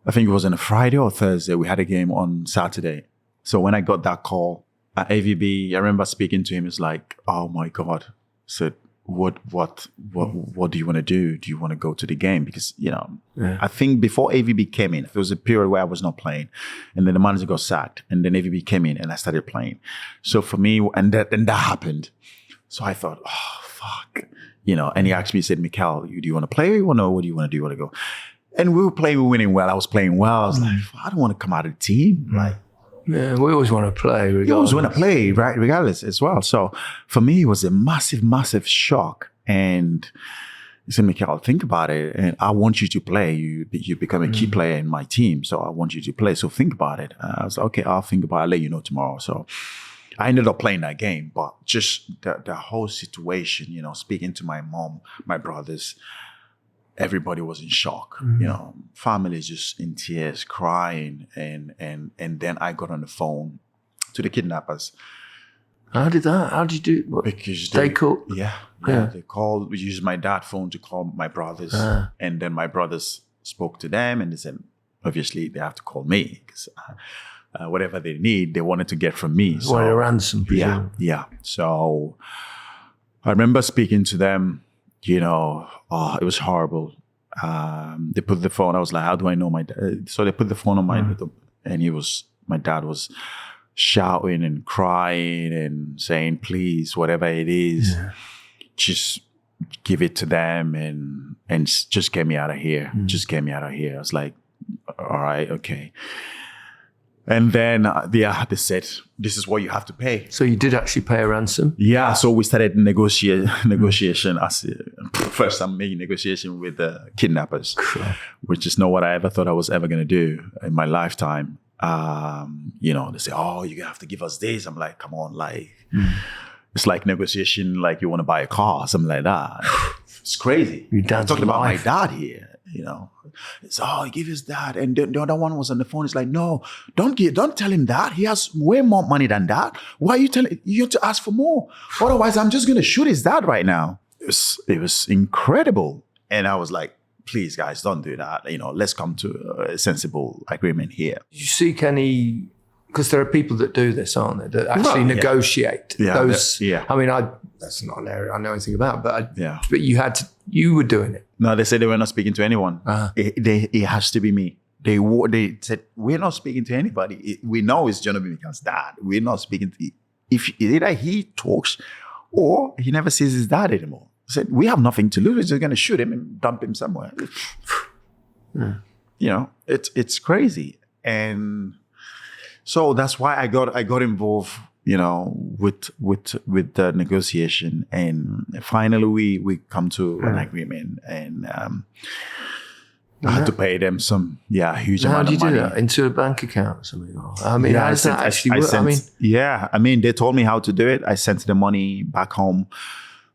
I think it was on a Friday or Thursday. We had a game on Saturday. So when I got that call at AVB, I remember speaking to him. It's like, oh my God. I said, what do you want to do? Do you want to go to the game? Because, I think before AVB came in, there was a period where I was not playing, and then the manager got sacked, and then AVB came in and I started playing. So for me, and that happened. So I thought, oh, fuck. And he asked me, he said, Mikel, do you want to play or what do you want to do? You want to go? And we were playing, we were winning well. I was playing well. I was like, I don't want to come out of the team. Yeah, we always want to play regardless. You always want to play, right, regardless as well. So for me, it was a massive, massive shock. And he said, Mikel, think about it. And I want you to play. You become a key player in my team. So I want you to play. So think about it. I was like, okay, I'll think about it. I'll let you know tomorrow. So I ended up playing that game. But just the whole situation, speaking to my mom, my brothers, everybody was in shock. Families just in tears, crying, and then I got on the phone to the kidnappers. How did you do? What? Because they called. They called. We used my dad's phone to call my brothers, and then my brothers spoke to them, and they said, obviously they have to call me because whatever they need, they wanted to get from me. So a ransom. Yeah. So I remember speaking to them. It was horrible. They put the phone. I was like, how do I know my dad? So they put the phone on and my dad was shouting and crying and saying, please, whatever it is, just give it to them and just get me out of here. Just get me out of here. I was like, all right, okay. And then, they said, this is what you have to pay. So you did actually pay a ransom? Yeah. So we started negotiation. First I'm making negotiation with the kidnappers, which is not what I ever thought I was ever going to do in my lifetime. They say, oh, you have to give us this. I'm like, come on, it's like negotiation, like you want to buy a car, something like that. It's crazy. I'm talking about my dad here. It's give his dad, and the other one was on the phone. It's like, no, don't tell him that. He has way more money than that. Why are you telling? You have to ask for more. Otherwise, I'm just gonna shoot his dad right now. It was incredible, and I was like, please, guys, don't do that. Let's come to a sensible agreement here. Did you seek any because there are people that do this, aren't there? That actually negotiate those. I mean, that's not an area I know anything about, but you were doing it. No, they said they were not speaking to anyone. It has to be me. They said, we're not speaking to anybody. We know it's John Obi Mikel's dad. We're not speaking to, if either he talks or he never sees his dad anymore. He said, we have nothing to lose. We're just going to shoot him and dump him somewhere. You know, it's crazy. And so that's why I got involved, you know, with the negotiation. And finally we come to an agreement, and I had to pay them some huge amount of money. How do you do that? Into a bank account or something? I mean, how does that actually work? I mean, they told me how to do it. I sent the money back home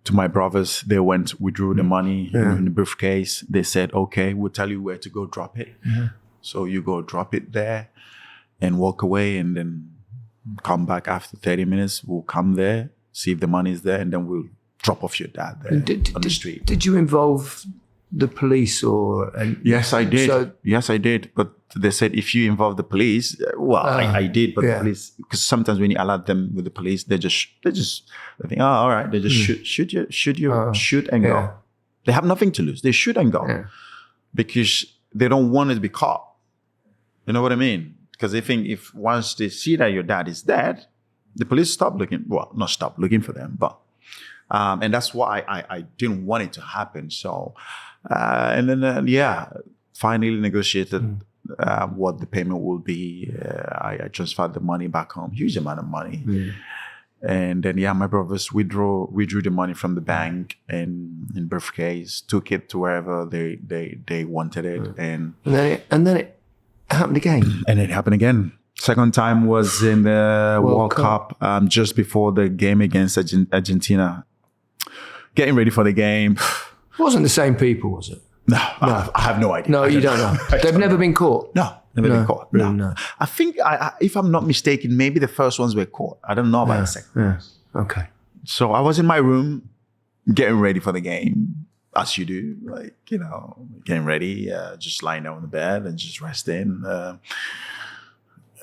to my brothers. They withdrew the money in the briefcase. They said, okay, we'll tell you where to go drop it. So you go drop it there and walk away, and then come back after 30 minutes. We'll come there, see if the money is there, and then we'll drop off your dad there on the street. Did you involve the police or? Yes, I did. Yes, I did. But they said if you involve the police, I did. But the police, because sometimes when you alert them with the police, they think, all right, they just shoot and go. They have nothing to lose. They shoot and go because they don't want it to be caught. You know what I mean? Because they think if once they see that your dad is dead, the police stop looking. Well, not stop looking for them, but and that's why I didn't want it to happen. So. And then, finally negotiated what the payment will be. I transferred the money back home, huge amount of money. And then, my brothers withdrew the money from the bank and in briefcase, took it to wherever they wanted it. And then it happened again. And it happened again. Second time was in the World Cup, just before the game against Argentina. Getting ready for the game. It wasn't the same people, was it? No. I have no idea. No, you don't know. They've never been caught? No, never been caught. No. I think, if I'm not mistaken, maybe the first ones were caught. I don't know about the second ones. Okay. So I was in my room getting ready for the game, as you do, like, you know, getting ready, just lying down on the bed and just resting.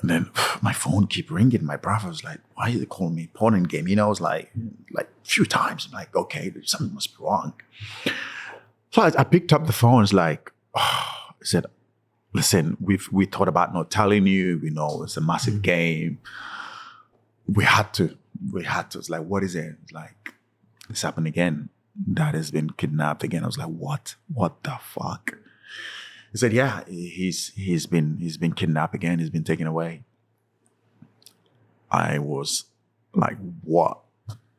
And then my phone keep ringing. My brother was like, why are you calling me porn game? You know, it was like a few times. I'm like, okay, something must be wrong. So I picked up the phone. It's like, I said, listen, we thought about not telling you. We know it's a massive game. We had to. It's like, what is it? It's like, it's happened again. Dad has been kidnapped again. I was like, what? What the fuck? He said, yeah, he's been kidnapped again. He's been taken away. I was like, what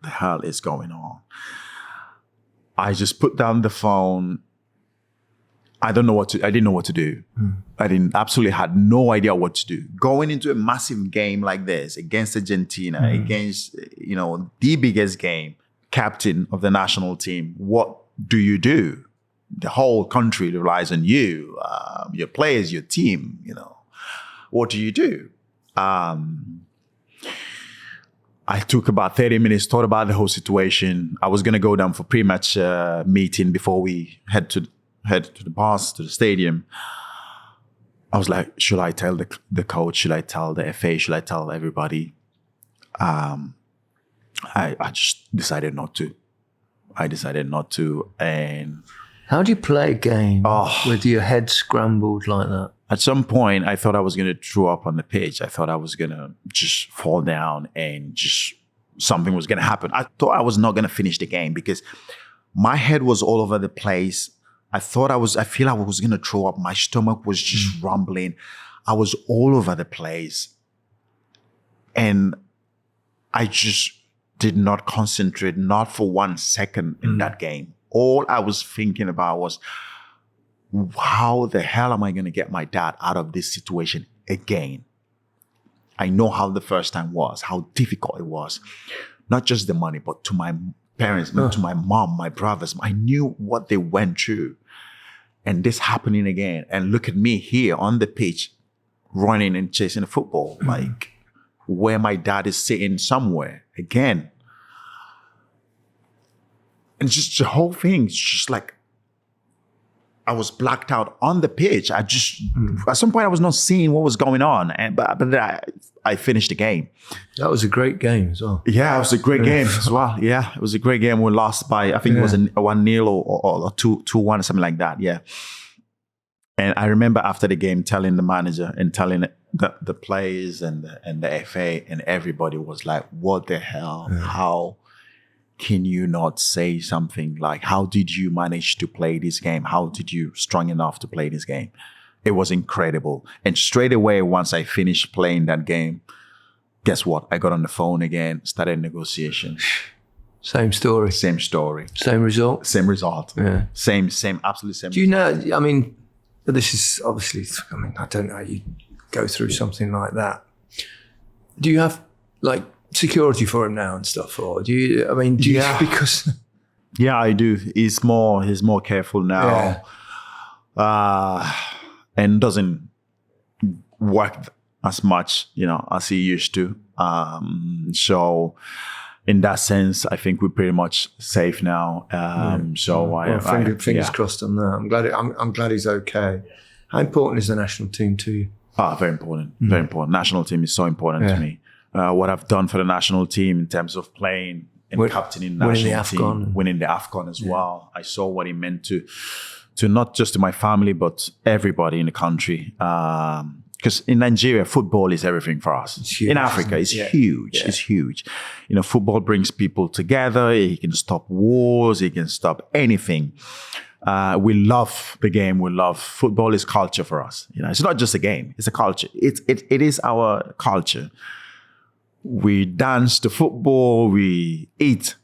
the hell is going on? I just put down the phone. I didn't know what to do. I absolutely had no idea what to do. Going into a massive game like this against Argentina, against, you know, the biggest game, captain of the national team, what do you do? The whole country relies on you, your players, your team, you know. What do you do? I took about 30 minutes, thought about the whole situation. I was going to go down for pre-match meeting before we head to the bus, to the stadium. I was like, should I tell the coach? Should I tell the FA? Should I tell everybody? I just decided not to. And how do you play a game with your head scrambled like that? At some point, I thought I was going to throw up on the pitch. I thought I was going to just fall down and just something was going to happen. I thought I was not going to finish the game because my head was all over the place. I feel I was going to throw up. My stomach was just rumbling. I was all over the place. And I just did not concentrate, not for 1 second in that game. All I was thinking about was, how the hell am I going to get my dad out of this situation again? I know how the first time was, how difficult it was. Not just the money, but to my parents, to my mom, my brothers. I knew what they went through. And this happening again. And look at me here on the pitch, running and chasing the football, like where my dad is sitting somewhere again. And just the whole thing, it's just like, I was blacked out on the pitch. At some point I was not seeing what was going on. But I finished the game. That was a great game as well. Yeah, it was a great game as well. Yeah, it was a great game. We lost by, I think it was a 1-0 or 2-1 or something like that. Yeah. And I remember after the game telling the manager and telling the players and the FA and everybody was like, what the hell? Yeah. How can you not say something like, how did you manage to play this game? How did you strong enough to play this game? It was incredible. And straight away, once I finished playing that game, guess what? I got on the phone again, started negotiations. Same story. Same story. Same result. Same result. Yeah. Same, absolutely same. Do you know, I mean, this is obviously, I mean, I don't know how you go through something like that. Do you have like security for him now and stuff? Or do you, I mean, do you, because... Yeah, I do. He's more careful now. And doesn't work as much, as he used to. So in that sense, I think we're pretty much safe now. Fingers crossed on that. I'm glad he's okay. How important is the national team to you? Very important. Very important. National team is so important to me. What I've done for the national team in terms of playing and captaining the national team, winning the AFCON as well. I saw what it meant to not just to my family, but everybody in the country. Because in Nigeria, football is everything for us. It's huge, in Africa, it's huge. Yeah. It's huge. Football brings people together. It can stop wars. It can stop anything. We love the game. We love football is culture for us. It's not just a game. It's a culture. It is our culture. We dance to football. We eat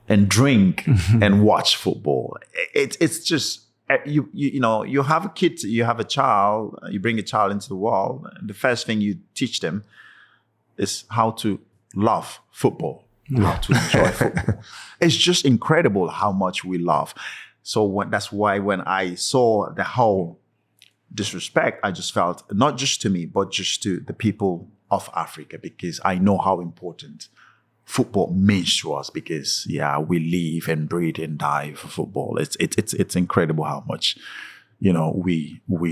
and drink and watch football. It's just you have a kid, you have a child, you bring a child into the world. And the first thing you teach them is how to love football, how to enjoy football. It's just incredible how much we love. So that's why when I saw the whole disrespect, I just felt not just to me, but just to the people of Africa, because I know how important football means to us, because we live and breathe and die for football. It's incredible how much we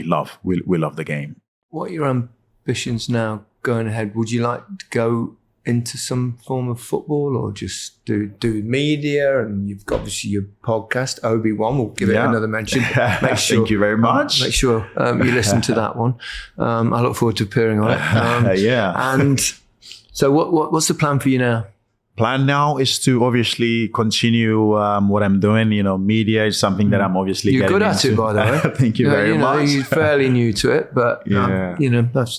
love the game. What are your ambitions now going ahead? Would you like to go into some form of football, or just do media? And you've got obviously your podcast, Obi-Wan. We'll give it another mention. Make sure, thank you very much. Make sure you listen to that one. I look forward to appearing on it. And so what's the plan for you now? Plan now is to obviously continue what I'm doing. Media is something that I'm obviously You're good at it, by the way. Thank you very much. You're fairly new to it, but I've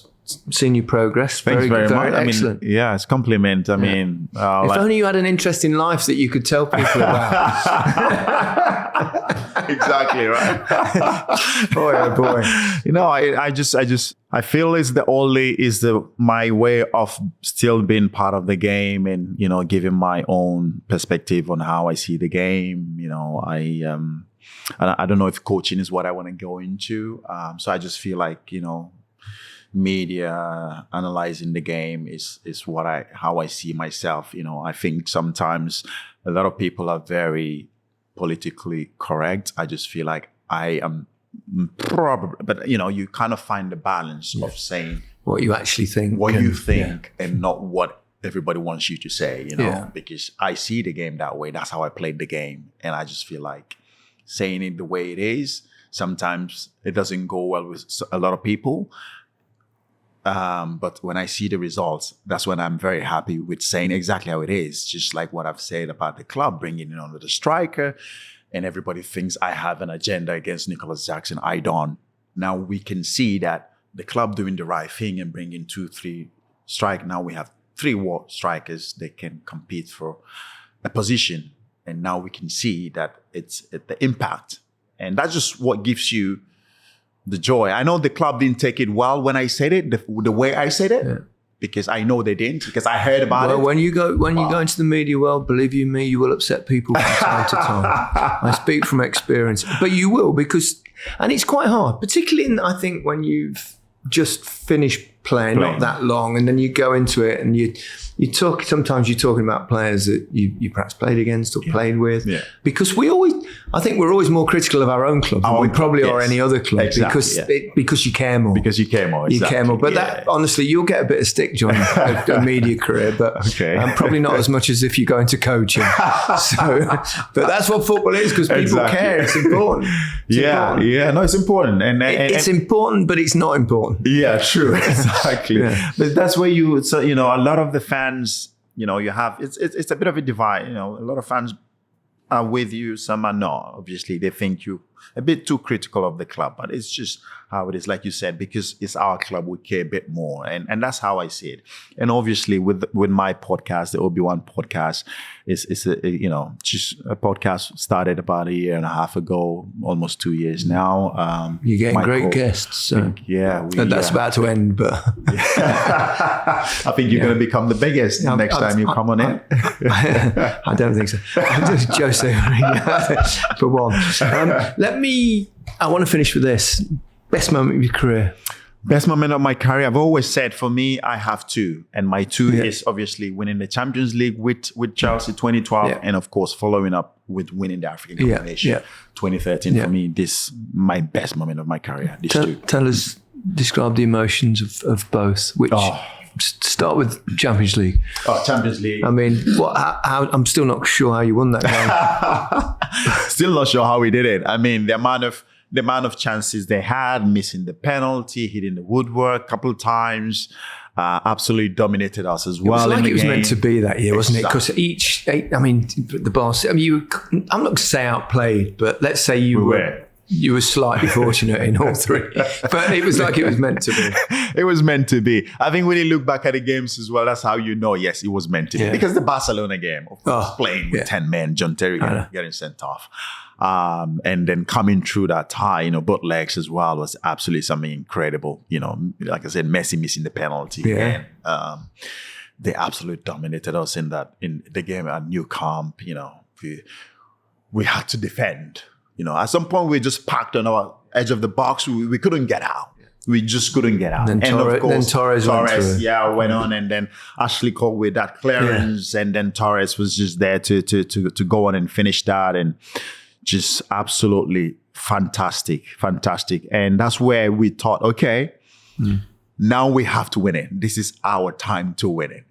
seen you progress. Thanks very much. Excellent. It's a compliment. I mean, if only you had an interesting life that you could tell people about. Exactly right. Boy, oh boy. I feel my way of still being part of the game and giving my own perspective on how I see the game. I don't know if coaching is what I want to go into. So I just feel like media analyzing the game is how I see myself. I think sometimes a lot of people are very politically correct. I just feel like I am probably, but you kind of find the balance of saying what you actually think, and not what everybody wants you to say, because I see the game that way. That's how I played the game. And I just feel like saying it the way it is, sometimes it doesn't go well with a lot of people. But when I see the results, that's when I'm very happy with saying exactly how it is. Just like what I've said about the club, bringing in under the striker, and everybody thinks I have an agenda against Nicholas Jackson. I don't. Now we can see that the club doing the right thing and bringing 2-3 strike. Now we have 3 strikers. They can compete for a position. And now we can see that it's the impact. And that's just what gives you the joy. I know the club didn't take it well when I said it, the way I said it, because I know they didn't, because I heard about it. When you go into the media world, believe you me, you will upset people from time to time. I speak from experience, but you will, and it's quite hard, particularly I think when you've just finished playing, not that long, and then you go into it and you talk. Sometimes you're talking about players that you perhaps played against or played with, because I think we're always more critical of our own club than we probably are any other club, because you care more. Because you care more. Exactly. You care more. But that, honestly, you'll get a bit of stick during a media career, but probably not as much as if you go into coaching. But that's what football is, because people care. It's important. No, it's important, and it's important, but it's not important. Yeah, true, exactly. But that's where a lot of the fans, you have it's a bit of a divide. A lot of fans are with you, some are not. Obviously, they think you're a bit too critical of the club, but it's just how it is, like you said, because it's our club, we care a bit more, and that's how I see it. And obviously, with my podcast, the Obi-Wan podcast, it's just a podcast started about 1.5 years ago, almost 2 years now. You're getting great guests, so. That's about to end, but I think you're going to become the biggest next time you come on in. I don't think so. Jose Mourinho for one. I want to finish with this. Best moment of your career? Best moment of my career, I've always said, for me, I have two. And my two is obviously winning the Champions League with Chelsea 2012, and of course, following up with winning the African Cup of Nations 2013. For me, this my best moment of my career. Tell us, describe the emotions of both, which... Start with Champions League. Champions League. I mean, I'm still not sure how you won that game. Still not sure how we did it. I mean, the amount of chances they had, missing the penalty, hitting the woodwork a couple of times, absolutely dominated us as well. It was meant to be that year, wasn't it? Because the boss. I'm not going to say outplayed, but let's say you were. You were slightly fortunate in all three, but it was like it was meant to be. It was meant to be. I think when you look back at the games as well, that's how you know, yes, it was meant to be. Because the Barcelona game, of course, playing with 10 men, John Terry getting sent off. And then coming through that tie, both legs as well, was absolutely something incredible. Like I said, Messi missing the penalty. And, they absolutely dominated us in the game at New Camp. We had to defend. At some point, we just parked on our edge of the box. We couldn't get out. We just couldn't get out. And of course, Torres went on, and then Ashley Cole with that clearance, and then Torres was just there to go on and finish that, and just absolutely fantastic. And that's where we thought, okay, now we have to win it. This is our time to win it,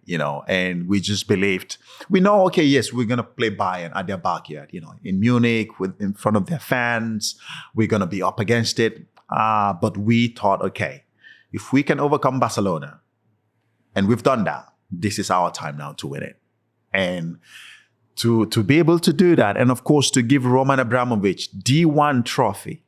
and we just believed, we know, okay, yes, we're going to play Bayern at their backyard, in Munich, in front of their fans. We're going to be up against it. But we thought, okay, if we can overcome Barcelona, and we've done that, this is our time now to win it. And to be able to do that, and of course, to give Roman Abramovich the one trophy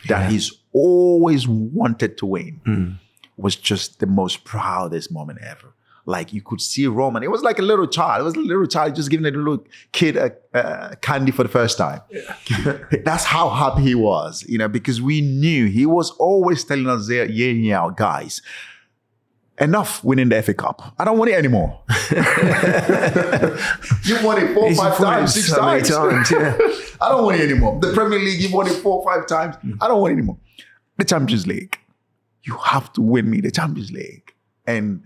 that he's always wanted to win, was just the most proudest moment ever. Like, you could see Roman. It was like a little child. It was a little child just giving a little kid a candy for the first time. That's how happy he was, because we knew he was always telling us, guys, enough winning the FA Cup. I don't want it anymore. You won it 4 or 5 times, 6 times. I don't want it anymore. The Premier League, you won it 4 or 5 times. I don't want it anymore. The Champions League. You have to win me the Champions League. And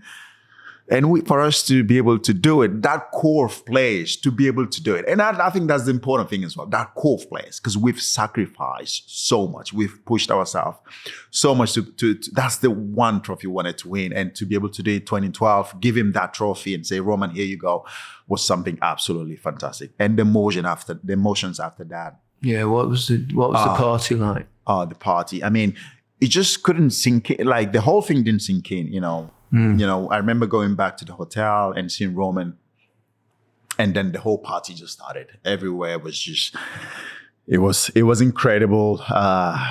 for us to be able to do it, that core of players to be able to do it. And I think that's the important thing as well, that core of players, because we've sacrificed so much. We've pushed ourselves so much to that's the one trophy we wanted to win. And to be able to do it 2012, give him that trophy and say, Roman, here you go, was something absolutely fantastic. And the emotions after that. Yeah, what was the party like? The party. I mean, it just couldn't sink in. Like, the whole thing didn't sink in, I remember going back to the hotel and seeing Roman, and then the whole party just started. Everywhere was just, it was incredible. Some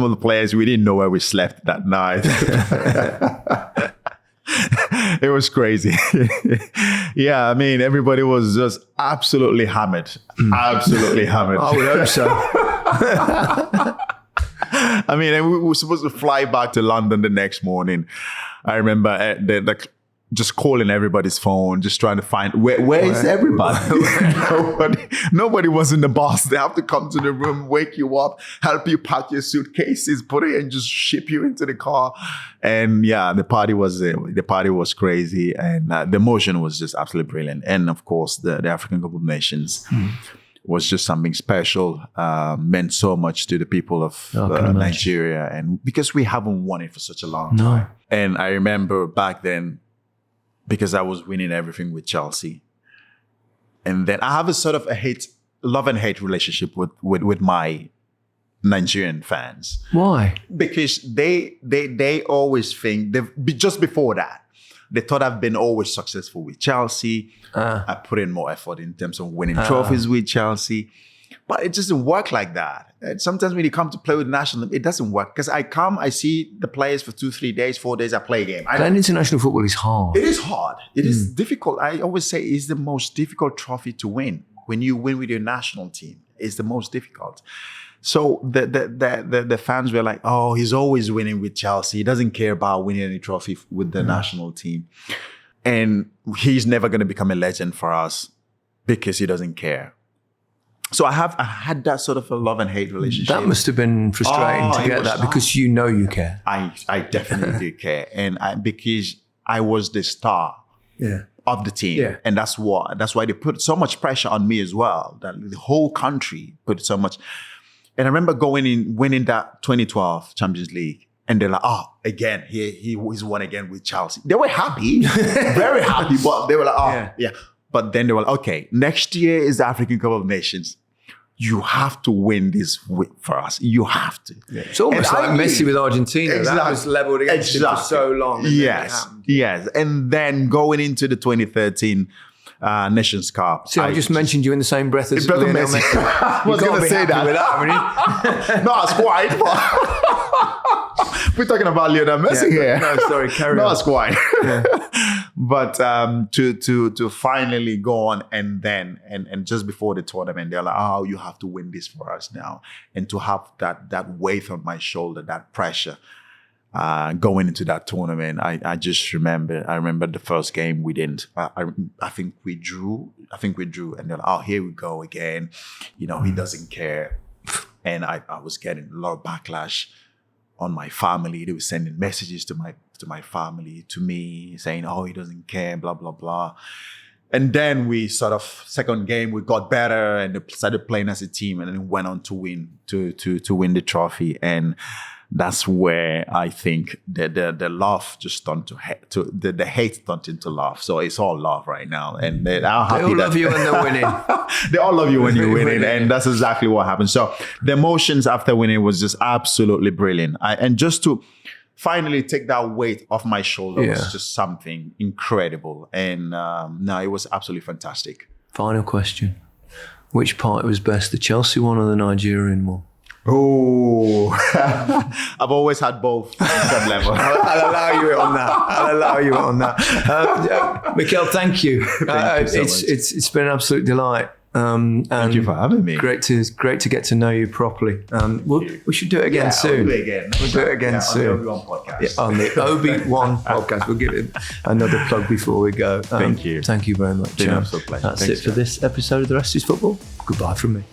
of the players, we didn't know where we slept that night. It was crazy. Yeah, I mean, everybody was just absolutely hammered. Absolutely hammered. I would hope so. I mean, and we were supposed to fly back to London the next morning. I remember just calling everybody's phone, just trying to find where is everybody? Nobody was in the bus. They have to come to the room, wake you up, help you pack your suitcases, put it, and just ship you into the car. And yeah, the party was crazy, and the emotion was just absolutely brilliant. And of course, the African Cup of Nations was just something special. Meant so much to the people of Nigeria, and because we haven't won it for such a long time. And I remember back then, because I was winning everything with Chelsea. And then I have a sort of love and hate relationship with my Nigerian fans. Why? Because they always think, just before that, they thought I've been always successful with Chelsea. I put in more effort in terms of winning trophies with Chelsea. But it doesn't work like that. And sometimes when you come to play with national, it doesn't work. Because I see the players for 2, 3 days, 4 days, I play a game. Playing international football is hard. It is hard. It is difficult. I always say it's the most difficult trophy to win. When you win with your national team, it's the most difficult. So the fans were like, oh, he's always winning with Chelsea. He doesn't care about winning any trophy with the national team. And he's never going to become a legend for us because he doesn't care. So I had that sort of a love and hate relationship. That must have been frustrating to get that because you know you care. I definitely do care. And because I was the star of the team. Yeah. And that's why they put so much pressure on me as well. That the whole country put so much. And I remember winning that 2012 Champions League. And they're like, oh, again, he's won again with Chelsea. They were happy, very happy, but they were like, yeah. But then they were like, okay, next year is the African Cup of Nations. You have to win this for us. You have to. Yeah. It's almost like Messi with Argentina. Exactly. That was leveled against him for so long. Yes. And then going into the 2013 Nations Cup. See, I just mentioned you in the same breath as Messi. I was going to say that. With that, not as quite, but we're talking about Lionel Messi here. No, sorry, carry on. Not as quite. Yeah. But to finally go on and just before the tournament, they're like, oh, you have to win this for us now. And to have that weight on my shoulder, that pressure going into that tournament, I remember the first game we didn't. I think we drew. And they're like, oh, here we go again. He doesn't care. And I was getting a lot of backlash on my family. They were sending messages to my family, to me, saying, oh, he doesn't care, blah, blah, blah. And then we sort of, second game, we got better and they started playing as a team and then went on to win the trophy. And that's where I think the love just turned to hate, the hate turned into love. So it's all love right now. And they all love you when they're winning. They all love you when you're winning. And that's exactly what happened. So the emotions after winning was just absolutely brilliant. And just to finally take that weight off my shoulder was just something incredible. And it was absolutely fantastic. Final question. Which part was best, the Chelsea one or the Nigerian one? Oh, I've always had both at some level. I'll allow you on that. Mikel, thank you. Thank you so much. It's been an absolute delight. Thank you for having me. Great to get to know you properly. We should do it again soon. We'll do it again soon. On the Obi-Wan podcast. We'll give it another plug before we go. Thank you. Thank you very much. It's been an absolute pleasure. That's it for this episode of The Rest is Football. Goodbye from me.